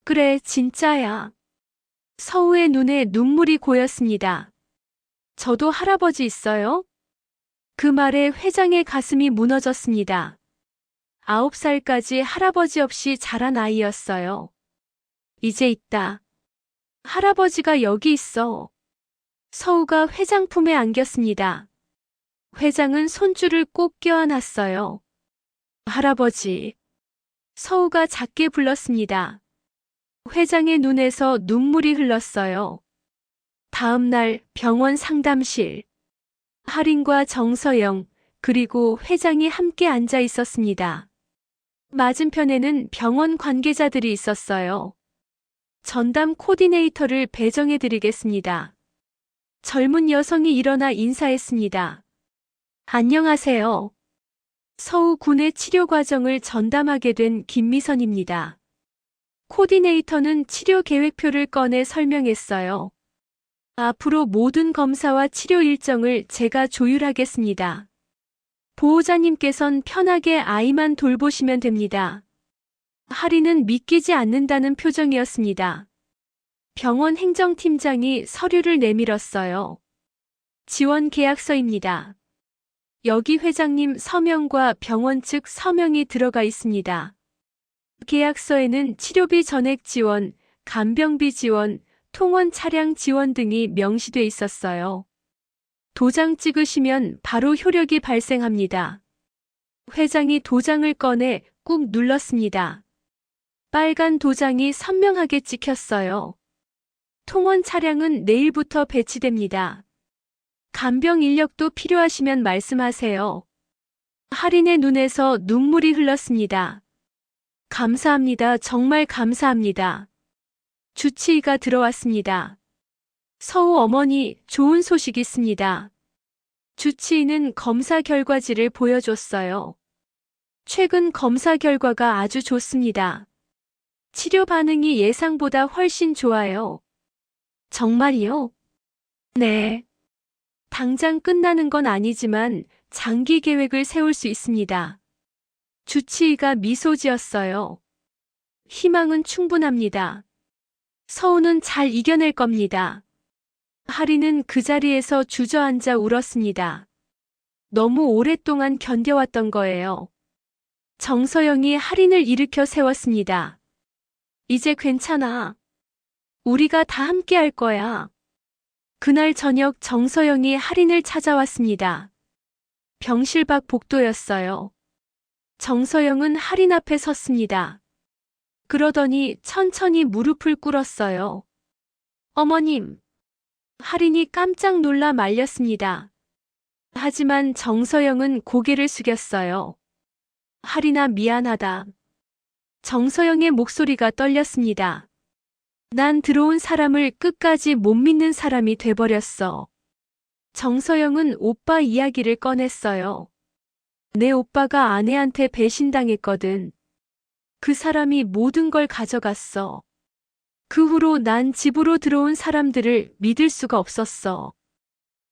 그래, 진짜야. 서우의 눈에 눈물이 고였습니다. 저도 할아버지 있어요? 그 말에 회장의 가슴이 무너졌습니다. 9살까지 할아버지 없이 자란 아이였어요. 이제 있다. 할아버지가 여기 있어. 서우가 회장 품에 안겼습니다. 회장은 손줄을 꼭 껴안았어요. 할아버지. 서우가 작게 불렀습니다. 회장의 눈에서 눈물이 흘렀어요. 다음 날 병원 상담실. 할인과 정서영, 그리고 회장이 함께 앉아 있었습니다. 맞은편에는 병원 관계자들이 있었어요. 전담 코디네이터를 배정해드리겠습니다. 젊은 여성이 일어나 인사했습니다. 안녕하세요. 서우 군의 치료 과정을 전담하게 된 김미선입니다. 코디네이터는 치료 계획표를 꺼내 설명했어요. 앞으로 모든 검사와 치료 일정을 제가 조율하겠습니다. 보호자님께선 편하게 아이만 돌보시면 됩니다. 할인은 믿기지 않는다는 표정이었습니다. 병원 행정팀장이 서류를 내밀었어요. 지원 계약서입니다. 여기 회장님 서명과 병원 측 서명이 들어가 있습니다. 계약서에는 치료비 전액 지원, 간병비 지원, 통원 차량 지원 등이 명시돼 있었어요. 도장 찍으시면 바로 효력이 발생합니다. 회장이 도장을 꺼내 꾹 눌렀습니다. 빨간 도장이 선명하게 찍혔어요. 통원 차량은 내일부터 배치됩니다. 간병 인력도 필요하시면 말씀하세요. 할인의 눈에서 눈물이 흘렀습니다. 감사합니다. 정말 감사합니다. 주치의가 들어왔습니다. 서우 어머니, 좋은 소식 있습니다. 주치의는 검사 결과지를 보여줬어요. 최근 검사 결과가 아주 좋습니다. 치료 반응이 예상보다 훨씬 좋아요. 정말이요? 네. 당장 끝나는 건 아니지만 장기 계획을 세울 수 있습니다. 주치의가 미소 지었어요. 희망은 충분합니다. 서우는 잘 이겨낼 겁니다. 할인은 그 자리에서 주저앉아 울었습니다. 너무 오랫동안 견뎌왔던 거예요. 정서영이 할인을 일으켜 세웠습니다. 이제 괜찮아. 우리가 다 함께 할 거야. 그날 저녁 정서영이 할인을 찾아왔습니다. 병실 밖 복도였어요. 정서영은 할인 앞에 섰습니다. 그러더니 천천히 무릎을 꿇었어요. 어머님. 할인이 깜짝 놀라 말렸습니다. 하지만 정서영은 고개를 숙였어요. 할인아 미안하다. 정서영의 목소리가 떨렸습니다. 난 들어온 사람을 끝까지 못 믿는 사람이 돼버렸어. 정서영은 오빠 이야기를 꺼냈어요. 내 오빠가 아내한테 배신당했거든. 그 사람이 모든 걸 가져갔어. 그 후로 난 집으로 들어온 사람들을 믿을 수가 없었어.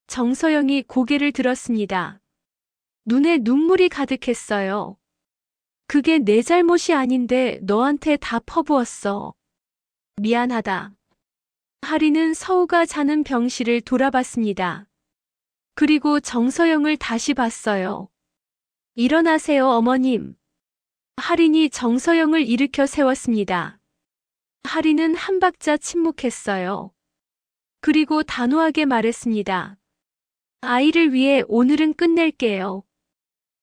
정서영이 고개를 들었습니다. 눈에 눈물이 가득했어요. 그게 내 잘못이 아닌데 너한테 다 퍼부었어. 미안하다. 할인은 서우가 자는 병실을 돌아봤습니다. 그리고 정서영을 다시 봤어요. 일어나세요, 어머님. 할인이 정서영을 일으켜 세웠습니다. 할인은 한 박자 침묵했어요. 그리고 단호하게 말했습니다. 아이를 위해 오늘은 끝낼게요.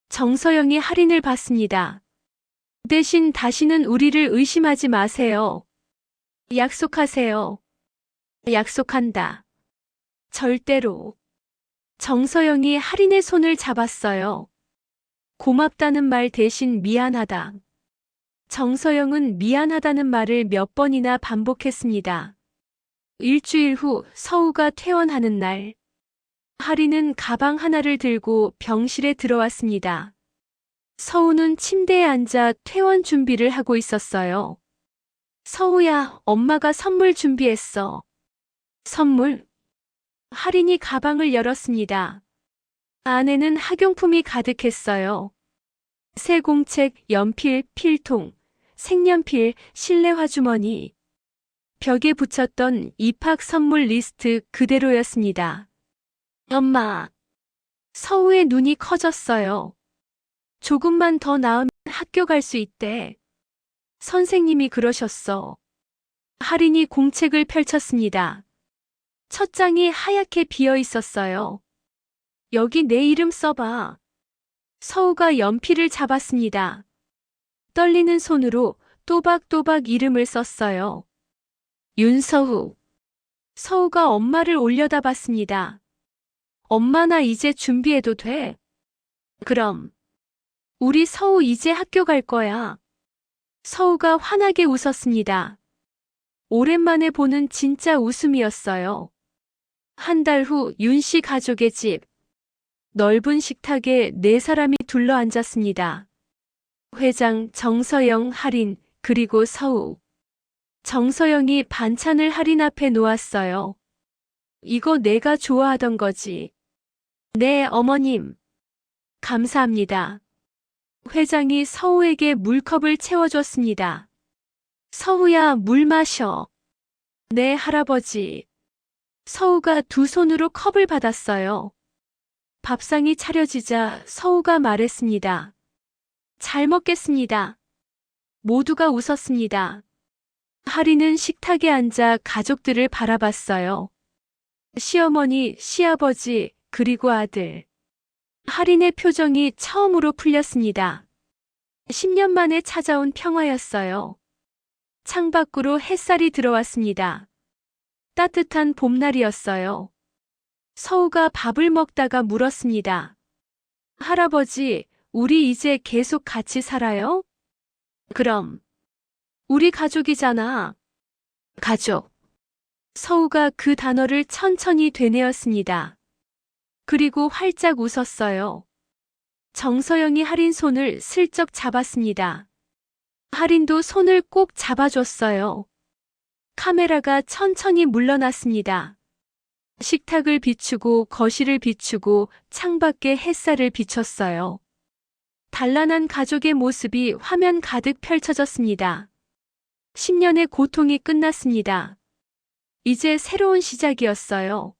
정서영이 할인을 봤습니다. 대신 다시는 우리를 의심하지 마세요. 약속하세요. 약속한다. 절대로. 정서영이 할인의 손을 잡았어요. 고맙다는 말 대신 미안하다. 정서영은 미안하다는 말을 몇 번이나 반복했습니다. 일주일 후 서우가 퇴원하는 날, 할인은 가방 하나를 들고 병실에 들어왔습니다. 서우는 침대에 앉아 퇴원 준비를 하고 있었어요. 서우야, 엄마가 선물 준비했어. 선물? 할인이 가방을 열었습니다. 안에는 학용품이 가득했어요. 새 공책, 연필, 필통, 색연필, 실내 화주머니. 벽에 붙였던 입학 선물 리스트 그대로였습니다. 엄마. 서우의 눈이 커졌어요. 조금만 더 나으면 학교 갈 수 있대. 선생님이 그러셨어. 할인이 공책을 펼쳤습니다. 첫 장이 하얗게 비어 있었어요. 여기 내 이름 써봐. 서우가 연필을 잡았습니다. 떨리는 손으로 또박또박 이름을 썼어요. 윤서우. 서우가 엄마를 올려다봤습니다. 엄마 나 이제 준비해도 돼? 그럼. 우리 서우 이제 학교 갈 거야. 서우가 환하게 웃었습니다. 오랜만에 보는 진짜 웃음이었어요. 한 달 후 윤씨 가족의 집. 넓은 식탁에 4사람이 둘러앉았습니다. 회장, 정서영, 할인, 그리고 서우. 정서영이 반찬을 할인 앞에 놓았어요. 이거 내가 좋아하던 거지. 네, 어머님. 감사합니다. 회장이 서우에게 물컵을 채워줬습니다. 서우야, 물 마셔. 네, 할아버지. 서우가 두 손으로 컵을 받았어요. 밥상이 차려지자 서우가 말했습니다. 잘 먹겠습니다. 모두가 웃었습니다. 할인은 식탁에 앉아 가족들을 바라봤어요. 시어머니, 시아버지, 그리고 아들. 할인의 표정이 처음으로 풀렸습니다. 10년 만에 찾아온 평화였어요. 창밖으로 햇살이 들어왔습니다. 따뜻한 봄날이었어요. 서우가 밥을 먹다가 물었습니다. 할아버지, 우리 이제 계속 같이 살아요? 그럼. 우리 가족이잖아. 가족. 서우가 그 단어를 천천히 되뇌었습니다. 그리고 활짝 웃었어요. 정서영이 할인 손을 슬쩍 잡았습니다. 할인도 손을 꼭 잡아줬어요. 카메라가 천천히 물러났습니다. 식탁을 비추고 거실을 비추고 창밖에 햇살을 비췄어요. 단란한 가족의 모습이 화면 가득 펼쳐졌습니다. 10년의 고통이 끝났습니다. 이제 새로운 시작이었어요.